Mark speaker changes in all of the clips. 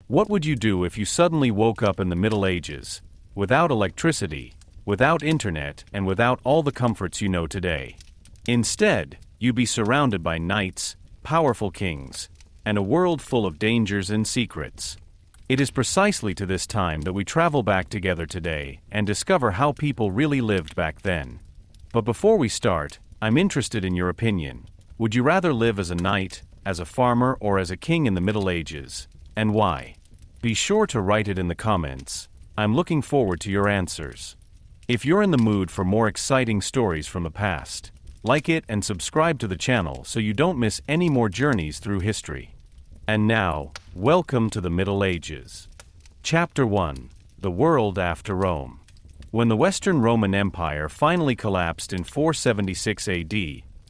Speaker 1: What would you do if you suddenly woke up in the Middle Ages, without electricity, without internet, and without all the comforts you know today? Instead, you'd be surrounded by knights, powerful kings, and a world full of dangers and secrets. It is precisely to this time that we travel back together today and discover how people really lived back then. But before we start, I'm interested in your opinion. Would you rather live as a knight, as a farmer, or as a king in the Middle Ages, and why? Be sure to write it in the comments. I'm looking forward to your answers. If you're in the mood for more exciting stories from the past, like it and subscribe to the channel so you don't miss any more journeys through history. And now, welcome to the Middle Ages. Chapter 1: The World After Rome. When the Western Roman Empire finally collapsed in 476 AD,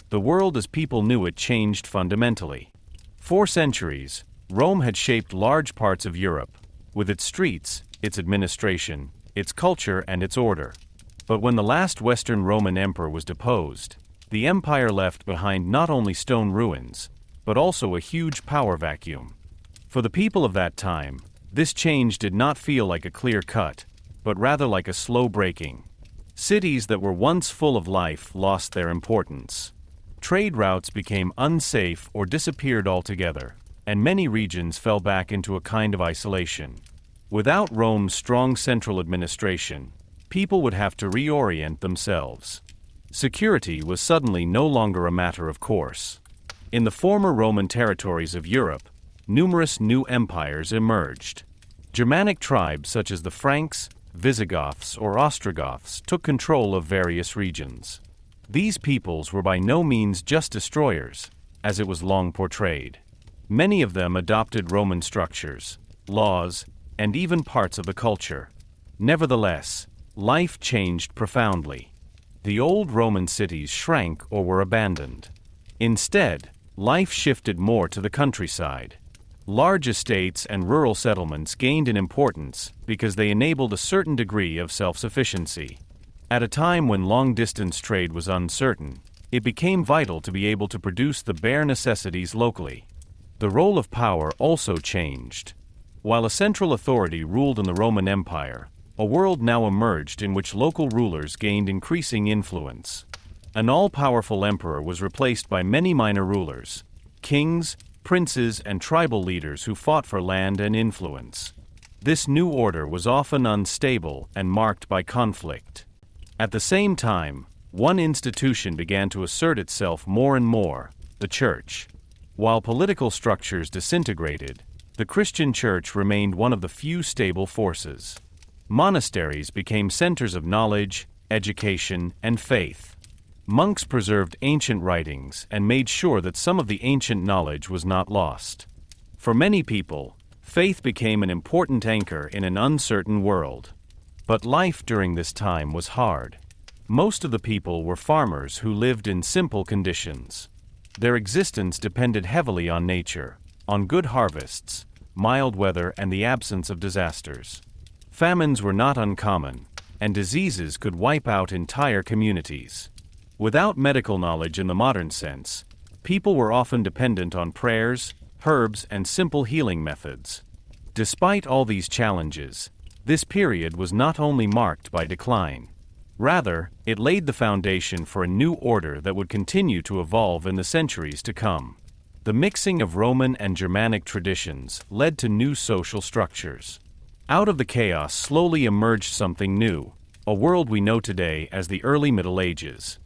Speaker 1: the world as people knew it changed fundamentally. For centuries, Rome had shaped large parts of Europe, with its streets, its administration, its culture, and its order. But when the last Western Roman emperor was deposed, the empire left behind not only stone ruins, but also a huge power vacuum. For the people of that time, this change did not feel like a clear cut, but rather like a slow breaking. Cities that were once full of life lost their importance. Trade routes became unsafe or disappeared altogether, and many regions fell back into a kind of isolation. Without Rome's strong central administration, people would have to reorient themselves. Security was suddenly no longer a matter of course. In the former Roman territories of Europe, numerous new empires emerged. Germanic tribes such as the Franks, Visigoths, or Ostrogoths took control of various regions. These peoples were by no means just destroyers, as it was long portrayed. Many of them adopted Roman structures, laws, and even parts of the culture. Nevertheless, life changed profoundly. The old Roman cities shrank or were abandoned. Instead, life shifted more to the countryside. Large estates and rural settlements gained in importance because they enabled a certain degree of self-sufficiency. At a time when long-distance trade was uncertain, it became vital to be able to produce the bare necessities locally. The role of power also changed. While a central authority ruled in the Roman Empire, a world now emerged in which local rulers gained increasing influence. An all-powerful emperor was replaced by many minor rulers, kings, princes, and tribal leaders who fought for land and influence. This new order was often unstable and marked by conflict. At the same time, one institution began to assert itself more and more: the Church. While political structures disintegrated, the Christian Church remained one of the few stable forces. Monasteries became centers of knowledge, education, and faith. Monks preserved ancient writings and made sure that some of the ancient knowledge was not lost. For many people, faith became an important anchor in an uncertain world. But life during this time was hard. Most of the people were farmers who lived in simple conditions. Their existence depended heavily on nature, on good harvests, mild weather, and the absence of disasters. Famines were not uncommon, and diseases could wipe out entire communities. Without medical knowledge in the modern sense, people were often dependent on prayers, herbs, and simple healing methods. Despite all these challenges, this period was not only marked by decline. Rather, it laid the foundation for a new order that would continue to evolve in the centuries to come. The mixing of Roman and Germanic traditions led to new social structures. Out of the chaos slowly emerged something new, a world we know today as the early Middle Ages.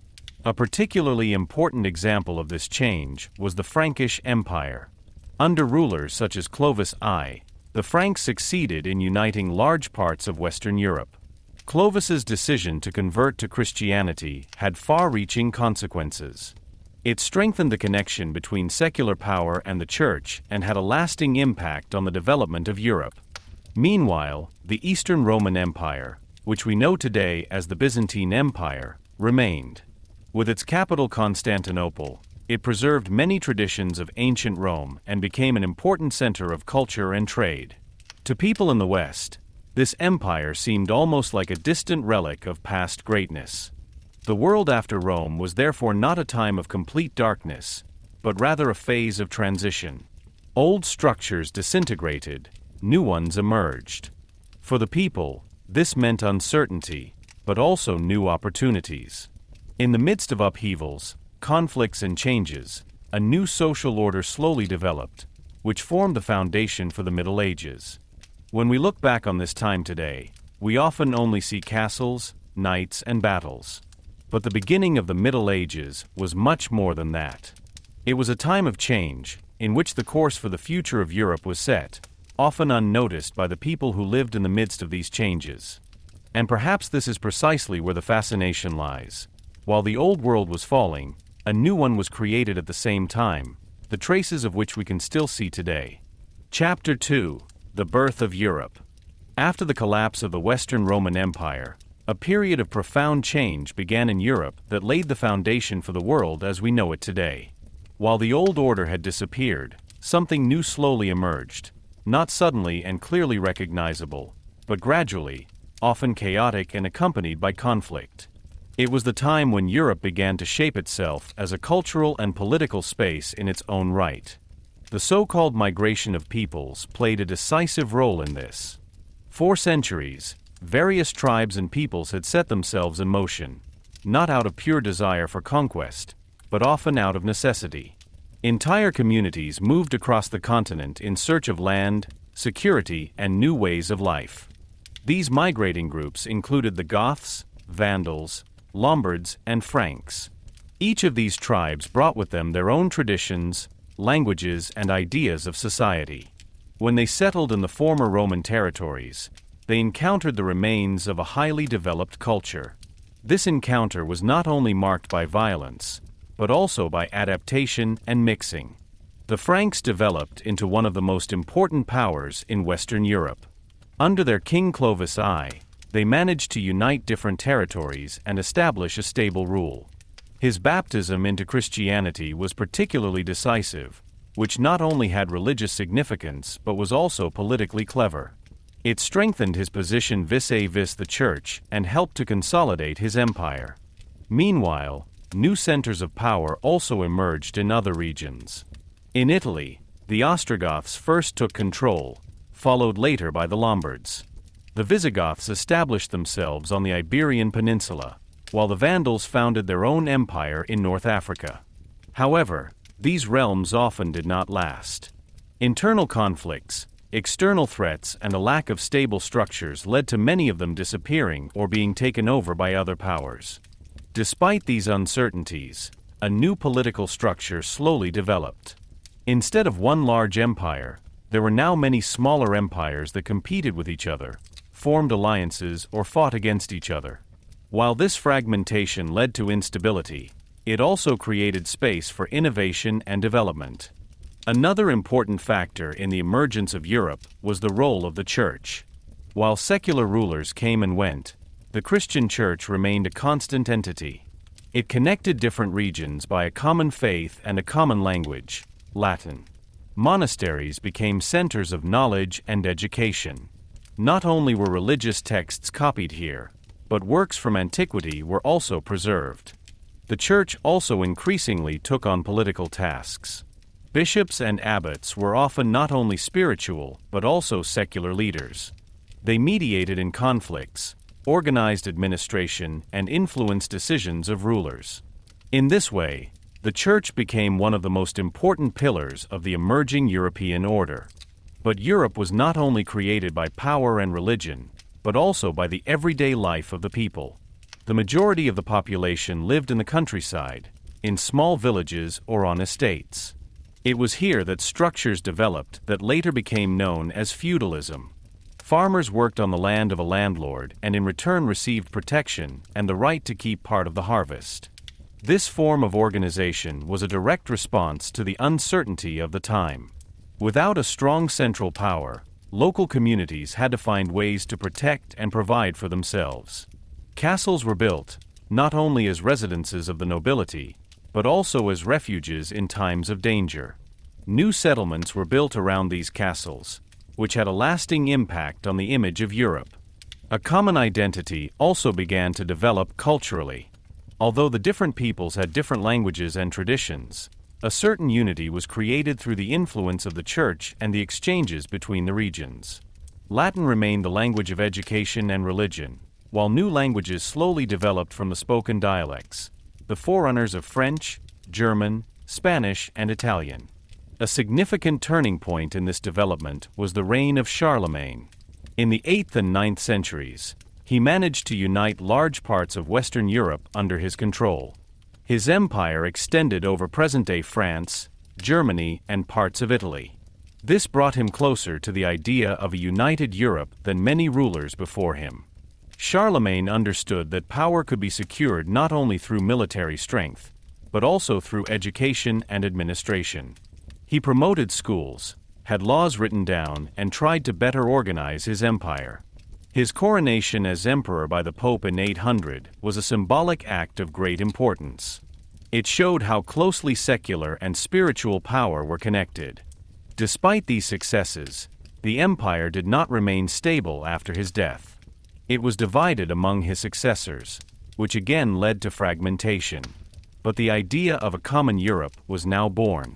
Speaker 1: A particularly important example of this change was the Frankish Empire. Under rulers such as Clovis I, the Franks succeeded in uniting large parts of Western Europe. Clovis's decision to convert to Christianity had far-reaching consequences. It strengthened the connection between secular power and the Church and had a lasting impact on the development of Europe. Meanwhile, the Eastern Roman Empire, which we know today as the Byzantine Empire, remained. With its capital Constantinople, it preserved many traditions of ancient Rome and became an important center of culture and trade. To people in the West, this empire seemed almost like a distant relic of past greatness. The world after Rome was therefore not a time of complete darkness, but rather a phase of transition. Old structures disintegrated, new ones emerged. For the people, this meant uncertainty, but also new opportunities. In the midst of upheavals, conflicts and changes, a new social order slowly developed, which formed the foundation for the Middle Ages. When we look back on this time today, we often only see castles, knights, and battles. But the beginning of the Middle Ages was much more than that. It was a time of change, in which the course for the future of Europe was set, often unnoticed by the people who lived in the midst of these changes. And perhaps this is precisely where the fascination lies. While the old world was falling, a new one was created at the same time, the traces of which we can still see today. Chapter 2: The Birth of Europe. After the collapse of the Western Roman Empire, a period of profound change began in Europe that laid the foundation for the world as we know it today. While the old order had disappeared, something new slowly emerged, not suddenly and clearly recognizable, but gradually, often chaotic and accompanied by conflict. It was the time when Europe began to shape itself as a cultural and political space in its own right. The so-called migration of peoples played a decisive role in this. For centuries, various tribes and peoples had set themselves in motion, not out of pure desire for conquest, but often out of necessity. Entire communities moved across the continent in search of land, security, and new ways of life. These migrating groups included the Goths, Vandals, Lombards, and Franks. Each of these tribes brought with them their own traditions, languages, and ideas of society. When they settled in the former Roman territories, they encountered the remains of a highly developed culture. This encounter was not only marked by violence, but also by adaptation and mixing. The Franks developed into one of the most important powers in Western Europe. Under their King Clovis I, they managed to unite different territories and establish a stable rule. His baptism into Christianity was particularly decisive, which not only had religious significance but was also politically clever. It strengthened his position vis-a-vis the church and helped to consolidate his empire. Meanwhile, new centers of power also emerged in other regions. In Italy, the Ostrogoths first took control, followed later by the Lombards. The Visigoths established themselves on the Iberian Peninsula, while the Vandals founded their own empire in North Africa. However, these realms often did not last. Internal conflicts, external threats, and a lack of stable structures led to many of them disappearing or being taken over by other powers. Despite these uncertainties, a new political structure slowly developed. Instead of one large empire, there were now many smaller empires that competed with each other, formed alliances, or fought against each other. While this fragmentation led to instability, it also created space for innovation and development. Another important factor in the emergence of Europe was the role of the Church. While secular rulers came and went, the Christian Church remained a constant entity. It connected different regions by a common faith and a common language, Latin. Monasteries became centers of knowledge and education. Not only were religious texts copied here, but works from antiquity were also preserved. The Church also increasingly took on political tasks. Bishops and abbots were often not only spiritual but also secular leaders. They mediated in conflicts, organized administration, and influenced decisions of rulers. In this way, the Church became one of the most important pillars of the emerging European order. But Europe was not only created by power and religion, but also by the everyday life of the people. The majority of the population lived in the countryside, in small villages or on estates. It was here that structures developed that later became known as feudalism. Farmers worked on the land of a landlord and in return received protection and the right to keep part of the harvest. This form of organization was a direct response to the uncertainty of the time. Without a strong central power, local communities had to find ways to protect and provide for themselves. Castles were built, not only as residences of the nobility, but also as refuges in times of danger. New settlements were built around these castles, which had a lasting impact on the image of Europe. A common identity also began to develop culturally. Although the different peoples had different languages and traditions, A certain unity was created through the influence of the church and the exchanges between the regions. Latin remained the language of education and religion, while new languages slowly developed from the spoken dialects, the forerunners of French, German, Spanish, and Italian. A significant turning point in this development was the reign of Charlemagne. In the 8th and 9th centuries, he managed to unite large parts of Western Europe under his control. His empire extended over present-day France, Germany, and parts of Italy. This brought him closer to the idea of a united Europe than many rulers before him. Charlemagne understood that power could be secured not only through military strength, but also through education and administration. He promoted schools, had laws written down, and tried to better organize his empire. His coronation as emperor by the Pope in 800 was a symbolic act of great importance. It showed how closely secular and spiritual power were connected. Despite these successes, the empire did not remain stable after his death. It was divided among his successors, which again led to fragmentation. But the idea of a common Europe was now born.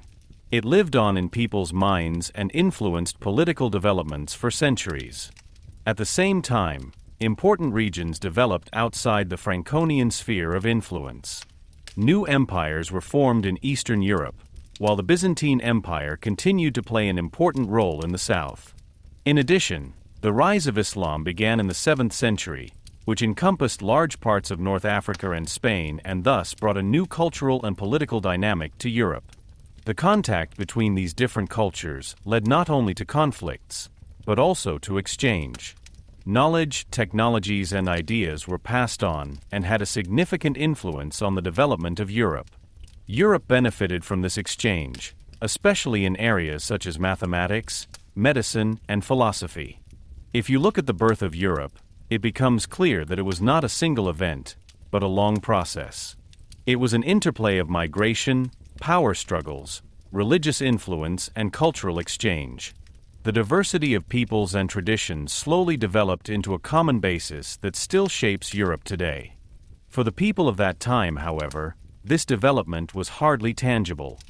Speaker 1: It lived on in people's minds and influenced political developments for centuries. At the same time, important regions developed outside the Franconian sphere of influence. New empires were formed in Eastern Europe, while the Byzantine Empire continued to play an important role in the south. In addition, the rise of Islam began in the 7th century, which encompassed large parts of North Africa and Spain and thus brought a new cultural and political dynamic to Europe. The contact between these different cultures led not only to conflicts, but also to exchange. Knowledge, technologies, and ideas were passed on and had a significant influence on the development of Europe. Europe benefited from this exchange, especially in areas such as mathematics, medicine, and philosophy. If you look at the birth of Europe, it becomes clear that it was not a single event, but a long process. It was an interplay of migration, power struggles, religious influence, and cultural exchange. The diversity of peoples and traditions slowly developed into a common basis that still shapes Europe today. For the people of that time, however, this development was hardly tangible.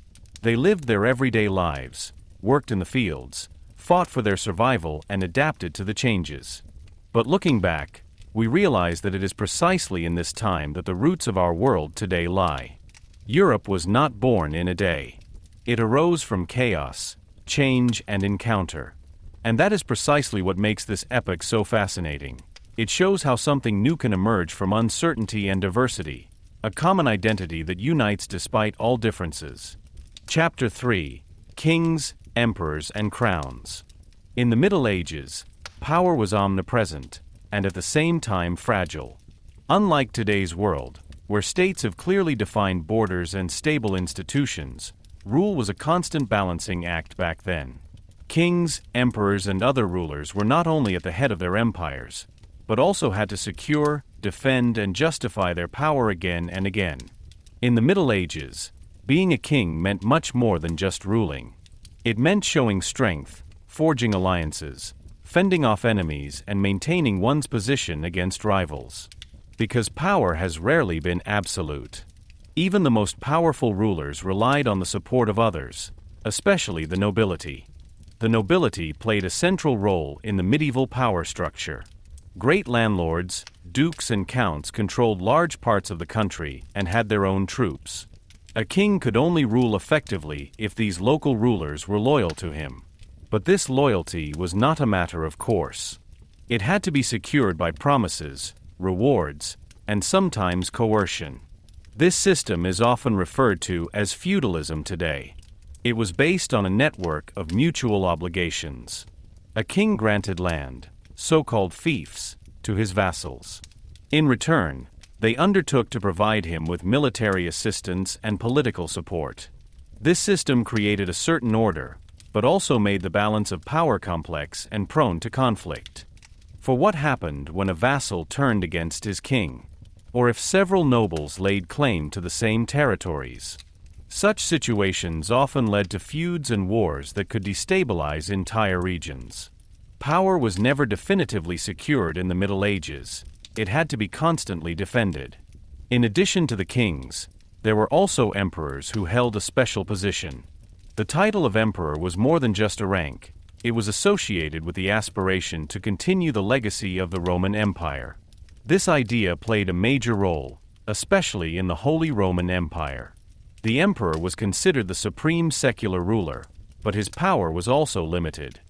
Speaker 1: They lived their everyday lives, worked in the fields, fought for their survival, and adapted to the changes. But looking back, we realize that it is precisely in this time that the roots of our world today lie. Europe was not born in a day. It arose from chaos, change, and encounter. And that is precisely what makes this epoch so fascinating. It shows how something new can emerge from uncertainty and diversity, a common identity that unites despite all differences. Chapter 3: Kings, Emperors, and Crowns. In the Middle Ages, power was omnipresent, and at the same time fragile. Unlike today's world, where states have clearly defined borders and stable institutions, rule was a constant balancing act back then. Kings, emperors, and other rulers were not only at the head of their empires, but also had to secure, defend, and justify their power again and again. In the Middle Ages, being a king meant much more than just ruling. It meant showing strength, forging alliances, fending off enemies, and maintaining one's position against rivals. Because power has rarely been absolute. Even the most powerful rulers relied on the support of others, especially the nobility. The nobility played a central role in the medieval power structure. Great landlords, dukes, and counts controlled large parts of the country and had their own troops. A king could only rule effectively if these local rulers were loyal to him. But this loyalty was not a matter of course. It had to be secured by promises, rewards, and sometimes coercion. This system is often referred to as feudalism today. It was based on a network of mutual obligations. A king granted land, so-called fiefs, to his vassals. In return, they undertook to provide him with military assistance and political support. This system created a certain order, but also made the balance of power complex and prone to conflict. For what happened when a vassal turned against his king? Or if several nobles laid claim to the same territories? Such situations often led to feuds and wars that could destabilize entire regions. Power was never definitively secured in the Middle Ages. It had to be constantly defended. In addition to the kings, There were also emperors who held a special position. The title of emperor was more than just a rank. It was associated with the aspiration to continue the legacy of the Roman Empire. This idea played a major role, especially in the Holy Roman Empire. The emperor was considered the supreme secular ruler, but his power was also limited.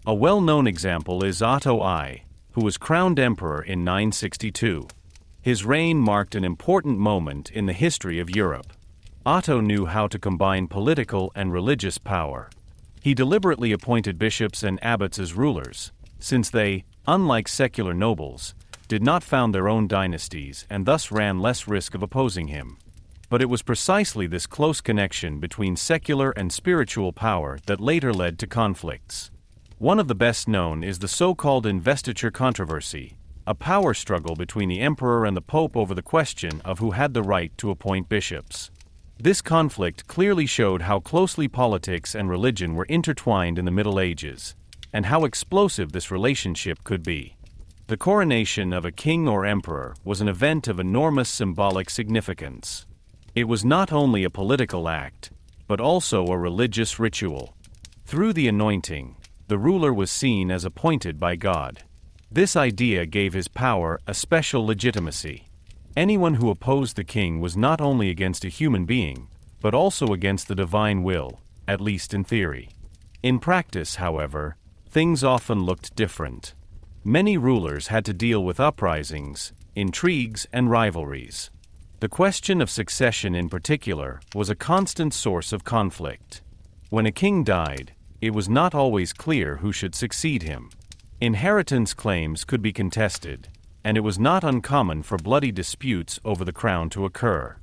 Speaker 1: A well-known example is Otto I, who was crowned emperor in 962. His reign marked an important moment in the history of Europe. Otto knew how to combine political and religious power. He deliberately appointed bishops and abbots as rulers, since they, unlike secular nobles, did not found their own dynasties and thus ran less risk of opposing him. But it was precisely this close connection between secular and spiritual power that later led to conflicts. One of the best known is the so-called investiture controversy, a power struggle between the emperor and the pope over the question of who had the right to appoint bishops. This conflict clearly showed how closely politics and religion were intertwined in the Middle Ages, and how explosive this relationship could be. The coronation of a king or emperor was an event of enormous symbolic significance. It was not only a political act, but also a religious ritual. Through the anointing, the ruler was seen as appointed by God. This idea gave his power a special legitimacy. Anyone who opposed the king was not only against a human being, but also against the divine will, at least in theory. In practice, however, things often looked different. Many rulers had to deal with uprisings, intrigues, and rivalries. The question of succession in particular was a constant source of conflict. When a king died, it was not always clear who should succeed him. Inheritance claims could be contested, and it was not uncommon for bloody disputes over the crown to occur.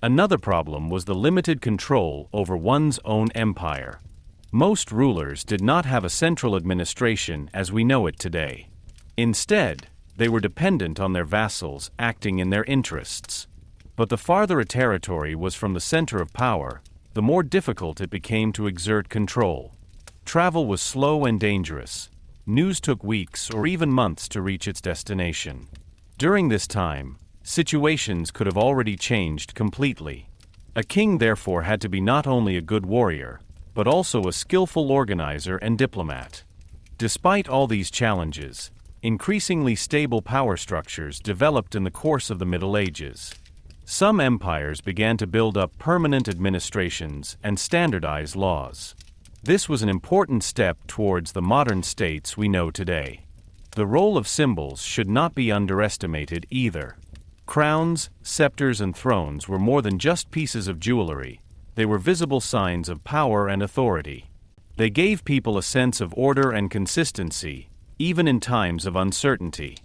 Speaker 1: Another problem was the limited control over one's own empire. Most rulers did not have a central administration as we know it today. Instead, they were dependent on their vassals acting in their interests. But the farther a territory was from the center of power, the more difficult it became to exert control. Travel was slow and dangerous. News took weeks or even months to reach its destination. During this time, situations could have already changed completely. A king therefore had to be not only a good warrior, but also a skillful organizer and diplomat. Despite all these challenges, increasingly stable power structures developed in the course of the Middle Ages. Some empires began to build up permanent administrations and standardize laws. This was an important step towards the modern states we know today. The role of symbols should not be underestimated either. Crowns, scepters, and thrones were more than just pieces of jewelry. They were visible signs of power and authority. They gave people a sense of order and consistency, even in times of uncertainty.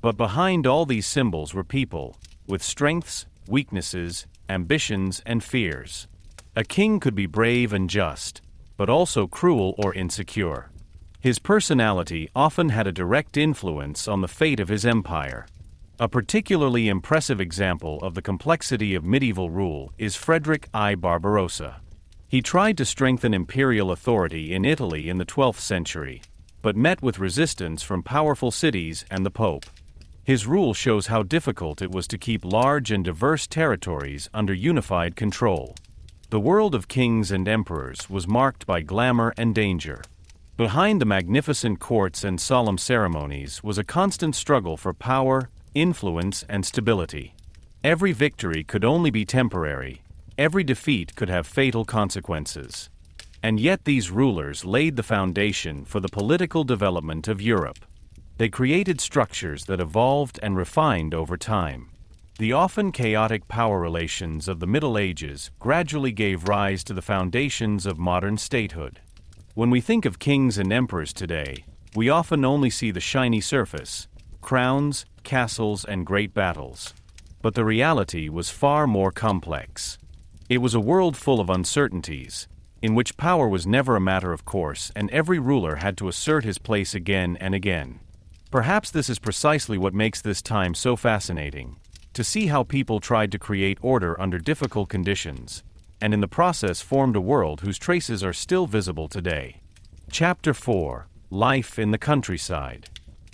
Speaker 1: But behind all these symbols were people, with strengths, weaknesses, ambitions, and fears. A king could be brave and just, but also cruel or insecure. His personality often had a direct influence on the fate of his empire. A particularly impressive example of the complexity of medieval rule is Frederick I Barbarossa. He tried to strengthen imperial authority in Italy in the 12th century, but met with resistance from powerful cities and the Pope. His rule shows how difficult it was to keep large and diverse territories under unified control. The world of kings and emperors was marked by glamour and danger. Behind the magnificent courts and solemn ceremonies was a constant struggle for power, influence, and stability. Every victory could only be temporary. Every defeat could have fatal consequences. And yet these rulers laid the foundation for the political development of Europe. They created structures that evolved and refined over time. The often chaotic power relations of the Middle Ages gradually gave rise to the foundations of modern statehood. When we think of kings and emperors today, we often only see the shiny surface, crowns, castles, and great battles. But the reality was far more complex. It was a world full of uncertainties, in which power was never a matter of course and every ruler had to assert his place again and again. Perhaps this is precisely what makes this time so fascinating, to see how people tried to create order under difficult conditions, and in the process formed a world whose traces are still visible today. Chapter 4: Life in the Countryside.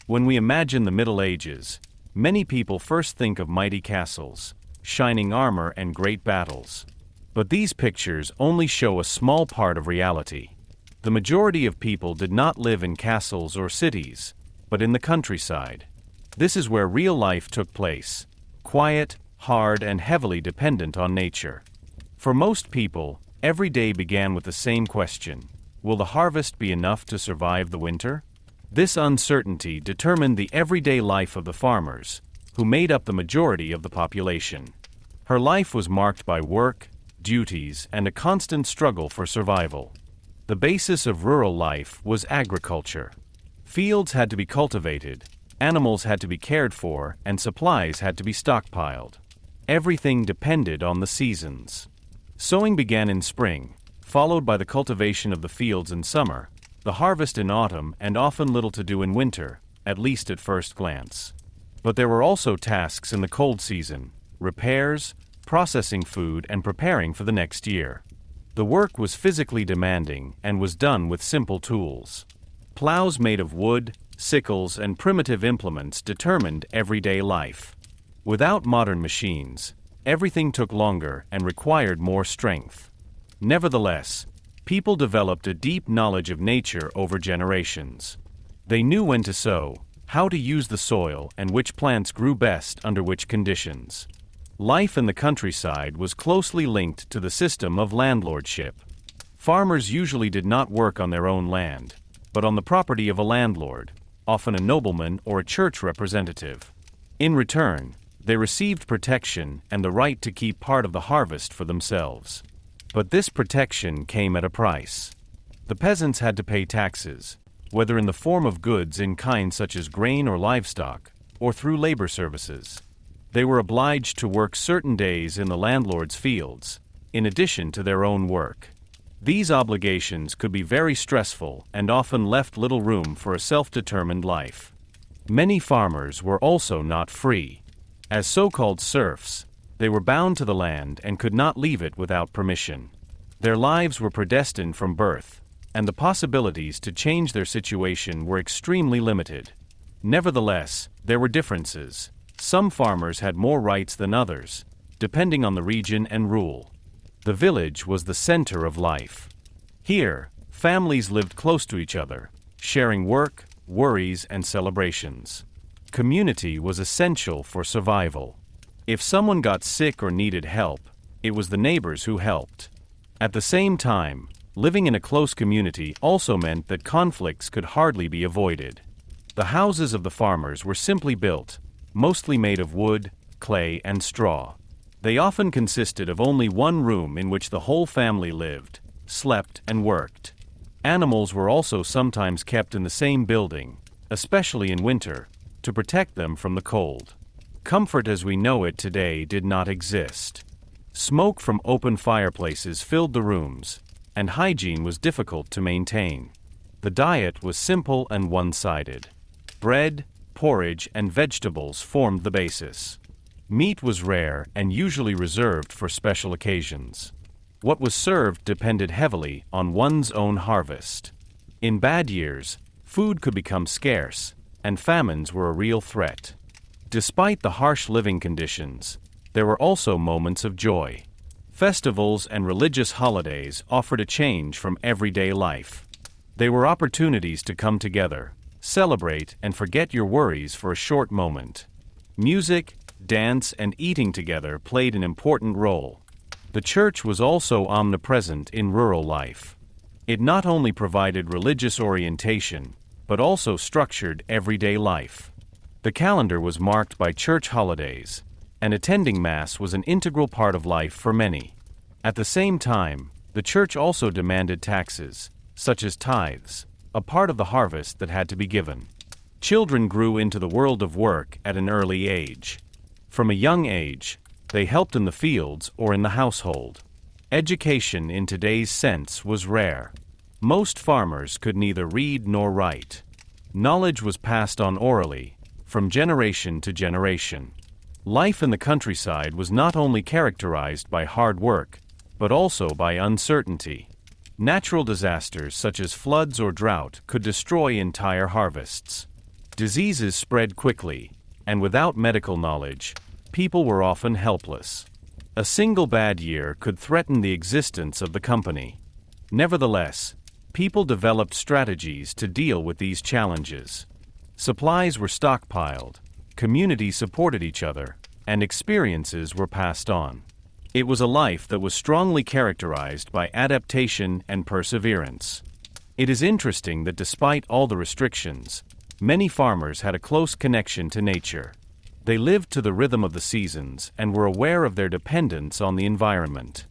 Speaker 1: When we imagine the Middle Ages, many people first think of mighty castles, shining armor, and great battles. But these pictures only show a small part of reality. The majority of people did not live in castles or cities, but in the countryside. This is where real life took place, quiet, hard, and heavily dependent on nature. For most people, every day began with the same question: will the harvest be enough to survive the winter? This uncertainty determined the everyday life of the farmers, who made up the majority of the population. Her life was marked by work, duties, and a constant struggle for survival. The basis of rural life was agriculture. Fields had to be cultivated, animals had to be cared for, and supplies had to be stockpiled. Everything depended on the seasons. Sowing began in spring, followed by the cultivation of the fields in summer, the harvest in autumn, and often little to do in winter, at least at first glance. But there were also tasks in the cold season: repairs, processing food, and preparing for the next year. The work was physically demanding and was done with simple tools. Plows made of wood, sickles, and primitive implements determined everyday life. Without modern machines, everything took longer and required more strength. Nevertheless, people developed a deep knowledge of nature over generations. They knew when to sow, how to use the soil, and which plants grew best under which conditions. Life in the countryside was closely linked to the system of landlordship. Farmers usually did not work on their own land, but on the property of a landlord, often a nobleman or a church representative. In return, they received protection and the right to keep part of the harvest for themselves. But this protection came at a price. The peasants had to pay taxes, whether in the form of goods in kind such as grain or livestock, or through labor services. They were obliged to work certain days in the landlord's fields, in addition to their own work. These obligations could be very stressful and often left little room for a self-determined life. Many farmers were also not free. As so-called serfs, they were bound to the land and could not leave it without permission. Their lives were predestined from birth, and the possibilities to change their situation were extremely limited. Nevertheless, there were differences. Some farmers had more rights than others, depending on the region and rule. The village was the center of life. Here, families lived close to each other, sharing work, worries, and celebrations. Community was essential for survival. If someone got sick or needed help, it was the neighbors who helped. At the same time, living in a close community also meant that conflicts could hardly be avoided. The houses of the farmers were simply built, mostly made of wood, clay, and straw. They often consisted of only one room in which the whole family lived, slept, and worked. Animals were also sometimes kept in the same building, especially in winter, to protect them from the cold. Comfort as we know it today did not exist. Smoke from open fireplaces filled the rooms, and hygiene was difficult to maintain. The diet was simple and one-sided. Bread, porridge, and vegetables formed the basis. Meat was rare and usually reserved for special occasions. What was served depended heavily on one's own harvest. In bad years, food could become scarce, and famines were a real threat. Despite the harsh living conditions, there were also moments of joy. Festivals and religious holidays offered a change from everyday life. They were opportunities to come together, celebrate, and forget your worries for a short moment. Music, dance, and eating together played an important role. The church was also omnipresent in rural life. It not only provided religious orientation, but also structured everyday life. The calendar was marked by church holidays, and attending Mass was an integral part of life for many. At the same time, the church also demanded taxes, such as tithes, a part of the harvest that had to be given. Children grew into the world of work at an early age. From a young age, they helped in the fields or in the household. Education in today's sense was rare. Most farmers could neither read nor write. Knowledge was passed on orally, from generation to generation. Life in the countryside was not only characterized by hard work, but also by uncertainty. Natural disasters such as floods or drought could destroy entire harvests. Diseases spread quickly, and without medical knowledge, people were often helpless. A single bad year could threaten the existence of the company. Nevertheless, people developed strategies to deal with these challenges. Supplies were stockpiled, communities supported each other, and experiences were passed on. It was a life that was strongly characterized by adaptation and perseverance. It is interesting that despite all the restrictions, many farmers had a close connection to nature. They lived to the rhythm of the seasons and were aware of their dependence on the environment.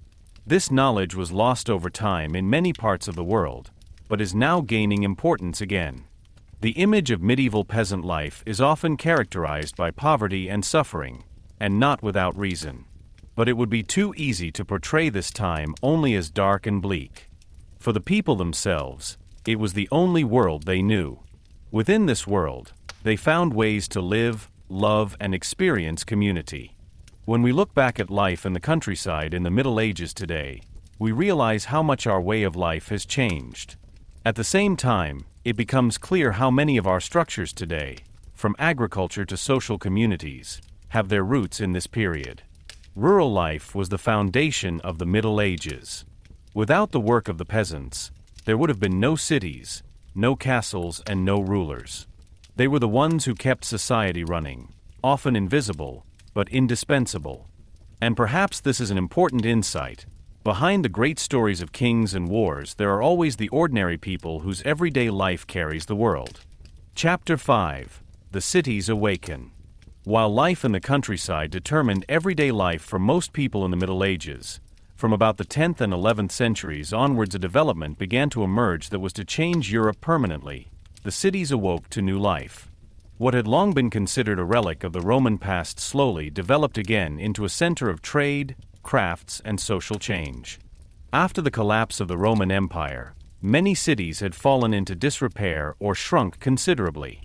Speaker 1: This knowledge was lost over time in many parts of the world, but is now gaining importance again. The image of medieval peasant life is often characterized by poverty and suffering, and not without reason. But it would be too easy to portray this time only as dark and bleak. For the people themselves, it was the only world they knew. Within this world, they found ways to live, love, and experience community. When we look back at life in the countryside in the Middle Ages today, we realize how much our way of life has changed. At the same time, it becomes clear how many of our structures today, from agriculture to social communities, have their roots in this period. Rural life was the foundation of the Middle Ages. Without the work of the peasants, there would have been no cities, no castles, and no rulers. They were the ones who kept society running, often invisible, but indispensable. And perhaps this is an important insight. Behind the great stories of kings and wars, there are always the ordinary people whose everyday life carries the world. Chapter 5: The Cities Awaken. While life in the countryside determined everyday life for most people in the Middle Ages, from about the 10th and 11th centuries onwards a development began to emerge that was to change Europe permanently. The cities awoke to new life. What had long been considered a relic of the Roman past slowly developed again into a center of trade, crafts, and social change. After the collapse of the Roman Empire, many cities had fallen into disrepair or shrunk considerably.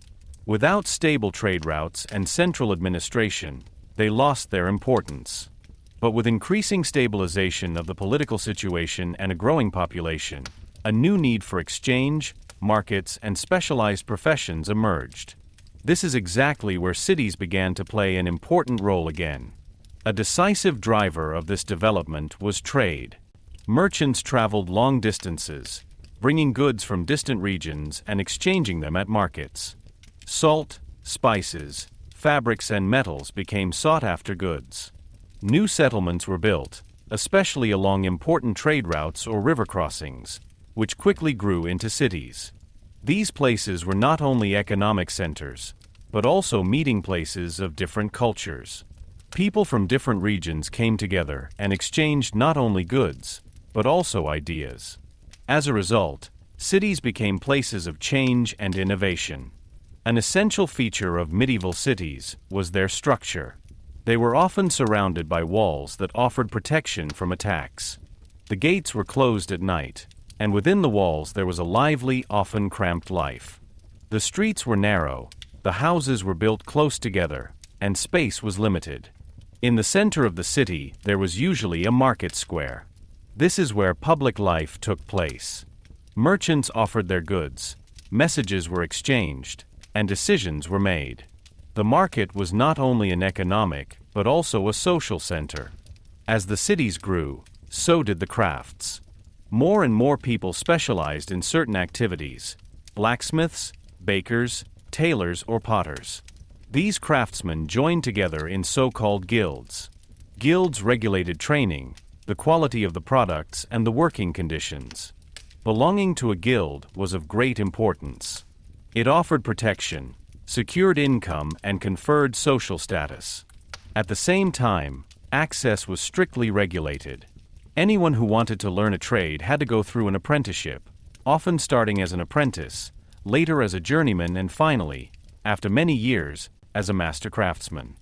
Speaker 1: Without stable trade routes and central administration, they lost their importance. But with increasing stabilization of the political situation and a growing population, a new need for exchange, markets, and specialized professions emerged. This is exactly where cities began to play an important role again. A decisive driver of this development was trade. Merchants traveled long distances, bringing goods from distant regions and exchanging them at markets. Salt, spices, fabrics, and metals became sought-after goods. New settlements were built, especially along important trade routes or river crossings, which quickly grew into cities. These places were not only economic centers, but also meeting places of different cultures. People from different regions came together and exchanged not only goods, but also ideas. As a result, cities became places of change and innovation. An essential feature of medieval cities was their structure. They were often surrounded by walls that offered protection from attacks. The gates were closed at night, and within the walls there was a lively, often cramped life. The streets were narrow, the houses were built close together, and space was limited. In the center of the city, there was usually a market square. This is where public life took place. Merchants offered their goods, messages were exchanged, and decisions were made. The market was not only an economic, but also a social center. As the cities grew, so did the crafts. More and more people specialized in certain activities: blacksmiths, bakers, tailors, or potters. These craftsmen joined together in so-called guilds. Guilds regulated training, the quality of the products, and the working conditions. Belonging to a guild was of great importance. It offered protection, secured income, and conferred social status. At the same time, access was strictly regulated. Anyone who wanted to learn a trade had to go through an apprenticeship, often starting as an apprentice, later as a journeyman, and finally, after many years, as a master craftsman.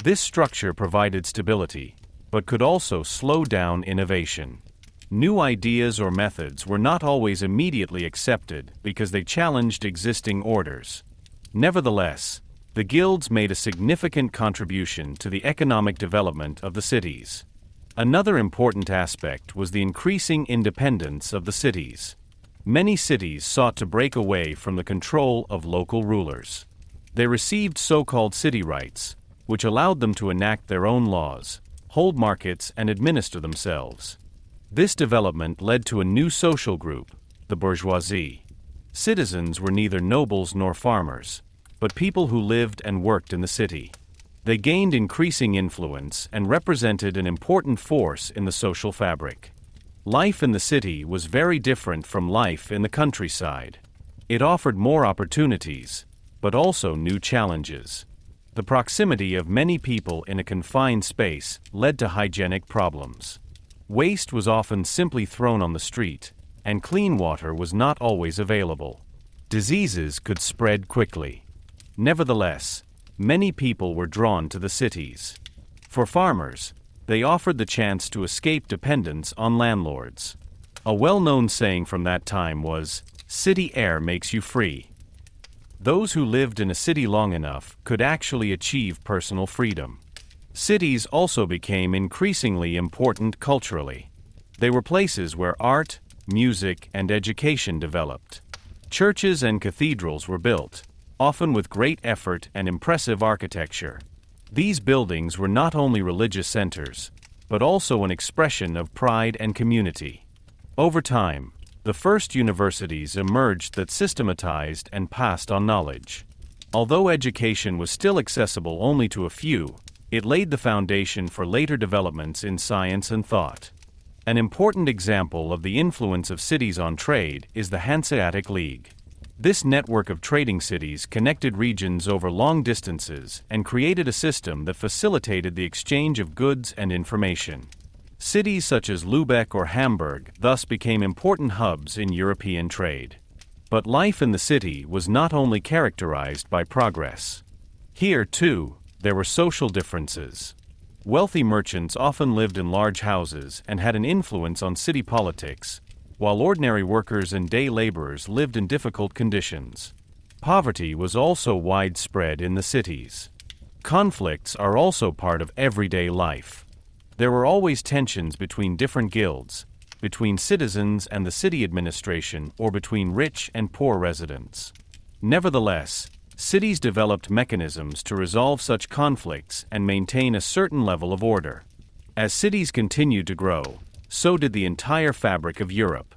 Speaker 1: This structure provided stability, but could also slow down innovation. New ideas or methods were not always immediately accepted because they challenged existing orders. Nevertheless, the guilds made a significant contribution to the economic development of the cities. Another important aspect was the increasing independence of the cities. Many cities sought to break away from the control of local rulers. They received so-called city rights, which allowed them to enact their own laws, hold markets, and administer themselves. This development led to a new social group, the bourgeoisie. Citizens were neither nobles nor farmers, but people who lived and worked in the city. They gained increasing influence and represented an important force in the social fabric. Life in the city was very different from life in the countryside. It offered more opportunities, but also new challenges. The proximity of many people in a confined space led to hygienic problems. Waste was often simply thrown on the street, and clean water was not always available. Diseases could spread quickly. Nevertheless, many people were drawn to the cities. For farmers, they offered the chance to escape dependence on landlords. A well-known saying from that time was, "City air makes you free." Those who lived in a city long enough could actually achieve personal freedom. Cities also became increasingly important culturally. They were places where art, music, and education developed. Churches and cathedrals were built, often with great effort and impressive architecture. These buildings were not only religious centers, but also an expression of pride and community. Over time, the first universities emerged that systematized and passed on knowledge. Although education was still accessible only to a few, it laid the foundation for later developments in science and thought. An important example of the influence of cities on trade is the Hanseatic League. This network of trading cities connected regions over long distances and created a system that facilitated the exchange of goods and information. Cities such as Lübeck or Hamburg thus became important hubs in European trade. But life in the city was not only characterized by progress. Here, too, there were social differences. Wealthy merchants often lived in large houses and had an influence on city politics, while ordinary workers and day laborers lived in difficult conditions. Poverty was also widespread in the cities. Conflicts are also part of everyday life. There were always tensions between different guilds, between citizens and the city administration, or between rich and poor residents. Nevertheless, cities developed mechanisms to resolve such conflicts and maintain a certain level of order. As cities continued to grow, so did the entire fabric of Europe.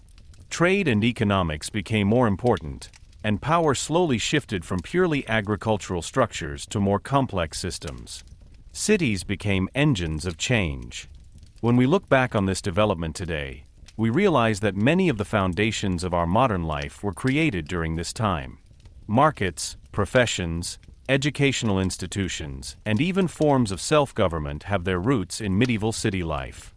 Speaker 1: Trade and economics became more important, and power slowly shifted from purely agricultural structures to more complex systems. Cities became engines of change. When we look back on this development today, we realize that many of the foundations of our modern life were created during this time. Markets, professions, educational institutions, and even forms of self-government have their roots in medieval city life.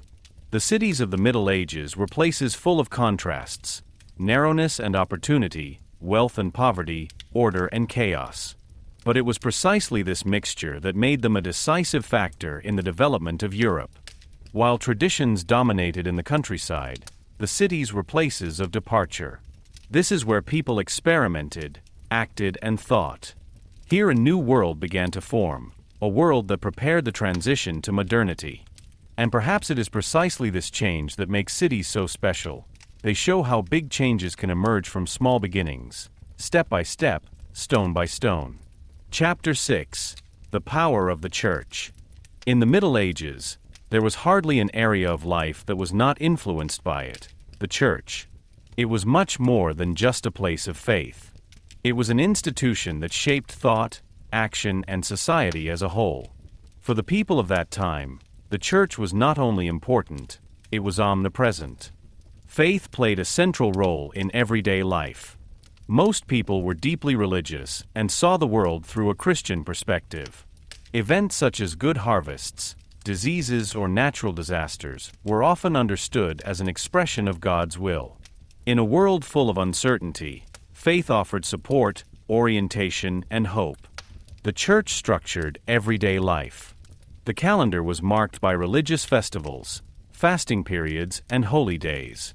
Speaker 1: The cities of the Middle Ages were places full of contrasts: narrowness and opportunity, wealth and poverty, order and chaos. But it was precisely this mixture that made them a decisive factor in the development of Europe. While traditions dominated in the countryside, the cities were places of departure. This is where people experimented, acted, and thought. Here a new world began to form, a world that prepared the transition to modernity. And perhaps it is precisely this change that makes cities so special. They show how big changes can emerge from small beginnings, step by step, stone by stone. Chapter 6: The Power of the Church. In the Middle Ages, there was hardly an area of life that was not influenced by it, the church. It was much more than just a place of faith. It was an institution that shaped thought, action, and society as a whole. For the people of that time, the church was not only important, it was omnipresent. Faith played a central role in everyday life. Most people were deeply religious and saw the world through a Christian perspective. Events such as good harvests, diseases, or natural disasters were often understood as an expression of God's will. In a world full of uncertainty, faith offered support, orientation, and hope. The church structured everyday life. The calendar was marked by religious festivals, fasting periods, and holy days.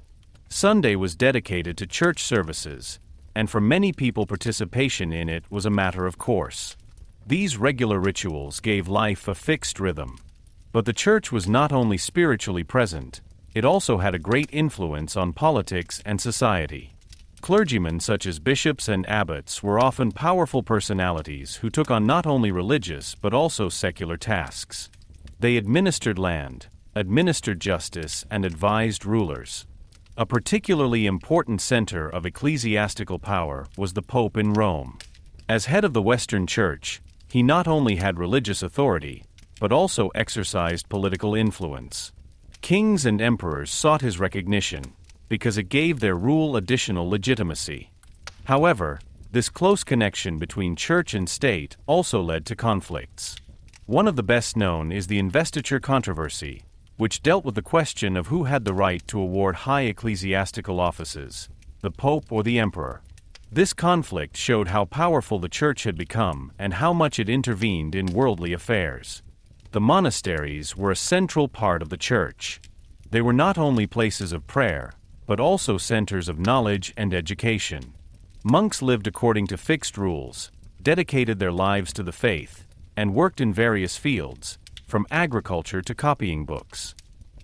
Speaker 1: Sunday was dedicated to church services, and for many people participation in it was a matter of course. These regular rituals gave life a fixed rhythm. But the church was not only spiritually present, it also had a great influence on politics and society. Clergymen such as bishops and abbots were often powerful personalities who took on not only religious but also secular tasks. They administered land, administered justice, and advised rulers. A particularly important center of ecclesiastical power was the Pope in Rome. As head of the Western Church, he not only had religious authority, but also exercised political influence. Kings and emperors sought his recognition, because it gave their rule additional legitimacy. However, this close connection between church and state also led to conflicts. One of the best known is the investiture controversy, which dealt with the question of who had the right to award high ecclesiastical offices, the Pope or the Emperor. This conflict showed how powerful the church had become and how much it intervened in worldly affairs. The monasteries were a central part of the church. They were not only places of prayer, but also centers of knowledge and education. Monks lived according to fixed rules, dedicated their lives to the faith, and worked in various fields, from agriculture to copying books.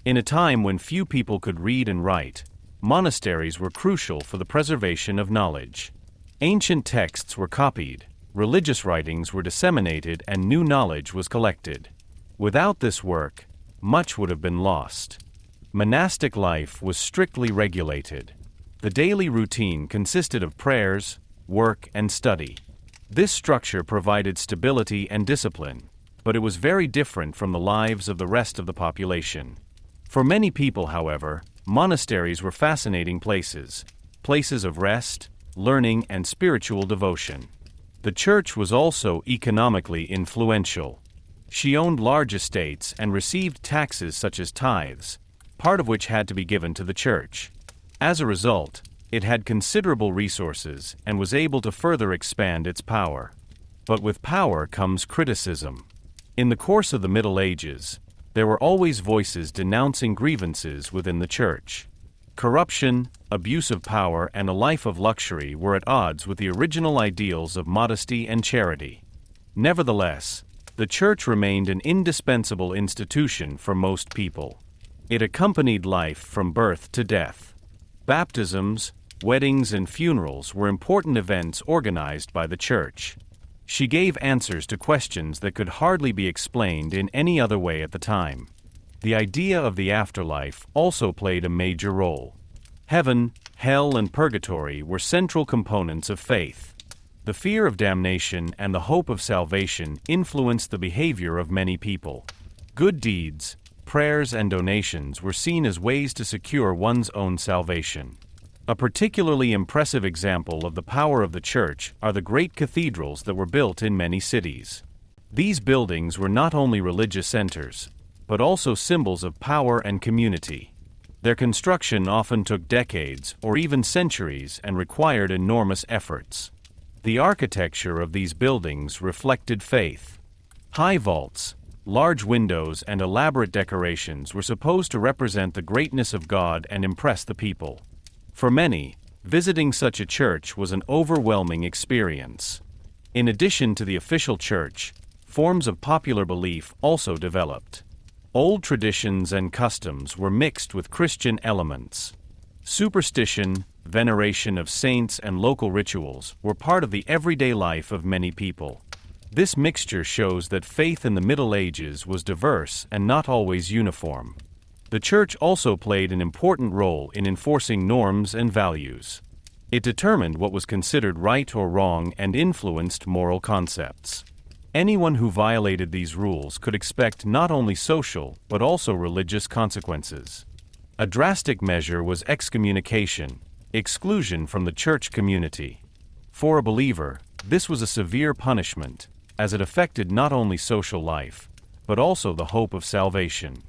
Speaker 1: In a time when few people could read and write, monasteries were crucial for the preservation of knowledge. Ancient texts were copied, religious writings were disseminated, and new knowledge was collected. Without this work, much would have been lost. Monastic life was strictly regulated. The daily routine consisted of prayers, work, and study. This structure provided stability and discipline, but it was very different from the lives of the rest of the population. For many people, however, monasteries were fascinating places of rest, learning, and spiritual devotion. The church was also economically influential. She owned large estates and received taxes such as tithes, part of which had to be given to the church. As a result, it had considerable resources and was able to further expand its power. But with power comes criticism. In the course of the Middle Ages, there were always voices denouncing grievances within the church. Corruption, abuse of power, and a life of luxury were at odds with the original ideals of modesty and charity. Nevertheless, the church remained an indispensable institution for most people. It accompanied life from birth to death. Baptisms, weddings, and funerals were important events organized by the church. She gave answers to questions that could hardly be explained in any other way at the time. The idea of the afterlife also played a major role. Heaven, hell, and purgatory were central components of faith. The fear of damnation and the hope of salvation influenced the behavior of many people. Good deeds, prayers, and donations were seen as ways to secure one's own salvation. A particularly impressive example of the power of the church are the great cathedrals that were built in many cities. These buildings were not only religious centers, but also symbols of power and community. Their construction often took decades or even centuries and required enormous efforts. The architecture of these buildings reflected faith. High vaults, large windows, and elaborate decorations were supposed to represent the greatness of God and impress the people. For many, visiting such a church was an overwhelming experience. In addition to the official church, forms of popular belief also developed. Old traditions and customs were mixed with Christian elements. Superstition, veneration of saints, and local rituals were part of the everyday life of many people. This mixture shows that faith in the Middle Ages was diverse and not always uniform. The church also played an important role in enforcing norms and values. It determined what was considered right or wrong and influenced moral concepts. Anyone who violated these rules could expect not only social but also religious consequences. A drastic measure was excommunication, exclusion from the church community. For a believer, this was a severe punishment, as it affected not only social life, but also the hope of salvation.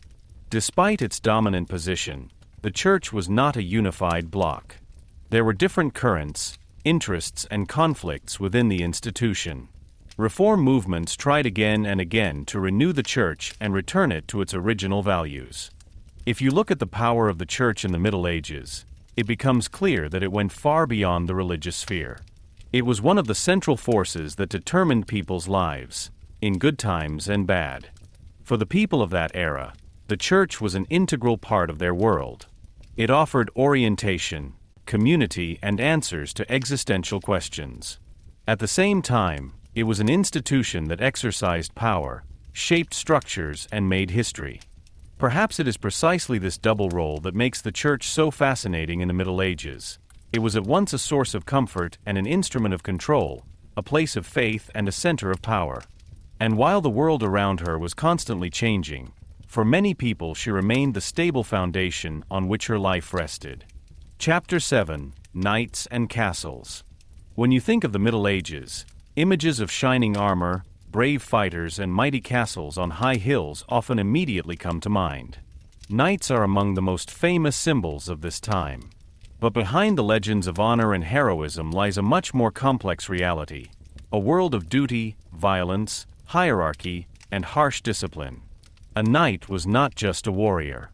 Speaker 1: Despite its dominant position, the church was not a unified bloc. There were different currents, interests, and conflicts within the institution. Reform movements tried again and again to renew the church and return it to its original values. If you look at the power of the church in the Middle Ages, it becomes clear that it went far beyond the religious sphere. It was one of the central forces that determined people's lives, in good times and bad. For the people of that era, the church was an integral part of their world. It offered orientation, community, and answers to existential questions. At the same time, it was an institution that exercised power, shaped structures, and made history. Perhaps it is precisely this double role that makes the Church so fascinating in the Middle Ages. It was at once a source of comfort and an instrument of control, a place of faith and a center of power. And while the world around her was constantly changing, for many people she remained the stable foundation on which her life rested. Chapter 7: Knights and Castles. When you think of the Middle Ages, images of shining armor, brave fighters, and mighty castles on high hills often immediately come to mind. Knights are among the most famous symbols of this time. But behind the legends of honor and heroism lies a much more complex reality, a world of duty, violence, hierarchy, and harsh discipline. A knight was not just a warrior.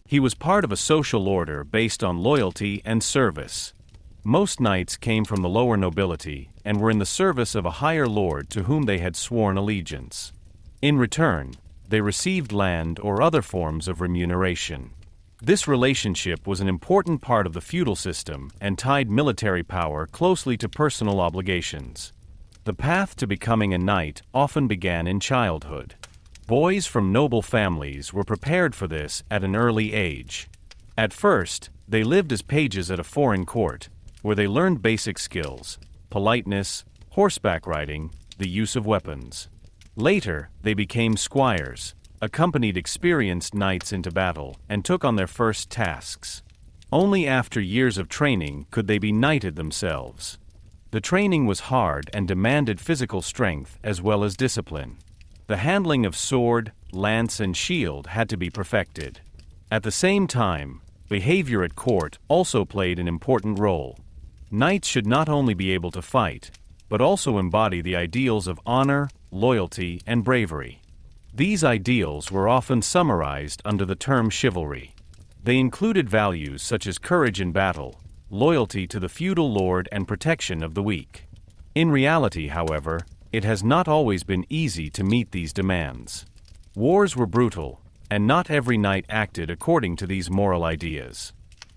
Speaker 1: He was part of a social order based on loyalty and service. Most knights came from the lower nobility and were in the service of a higher lord to whom they had sworn allegiance. In return, they received land or other forms of remuneration. This relationship was an important part of the feudal system and tied military power closely to personal obligations. The path to becoming a knight often began in childhood. Boys from noble families were prepared for this at an early age. At first, they lived as pages at a foreign court, where they learned basic skills, politeness, horseback riding, the use of weapons. Later, they became squires, accompanied experienced knights into battle, and took on their first tasks. Only after years of training could they be knighted themselves. The training was hard and demanded physical strength as well as discipline. The handling of sword, lance, and shield had to be perfected. At the same time, behavior at court also played an important role. Knights should not only be able to fight, but also embody the ideals of honor, loyalty, and bravery. These ideals were often summarized under the term chivalry. They included values such as courage in battle, loyalty to the feudal lord, and protection of the weak. In reality, however, it has not always been easy to meet these demands. Wars were brutal, and not every knight acted according to these moral ideas.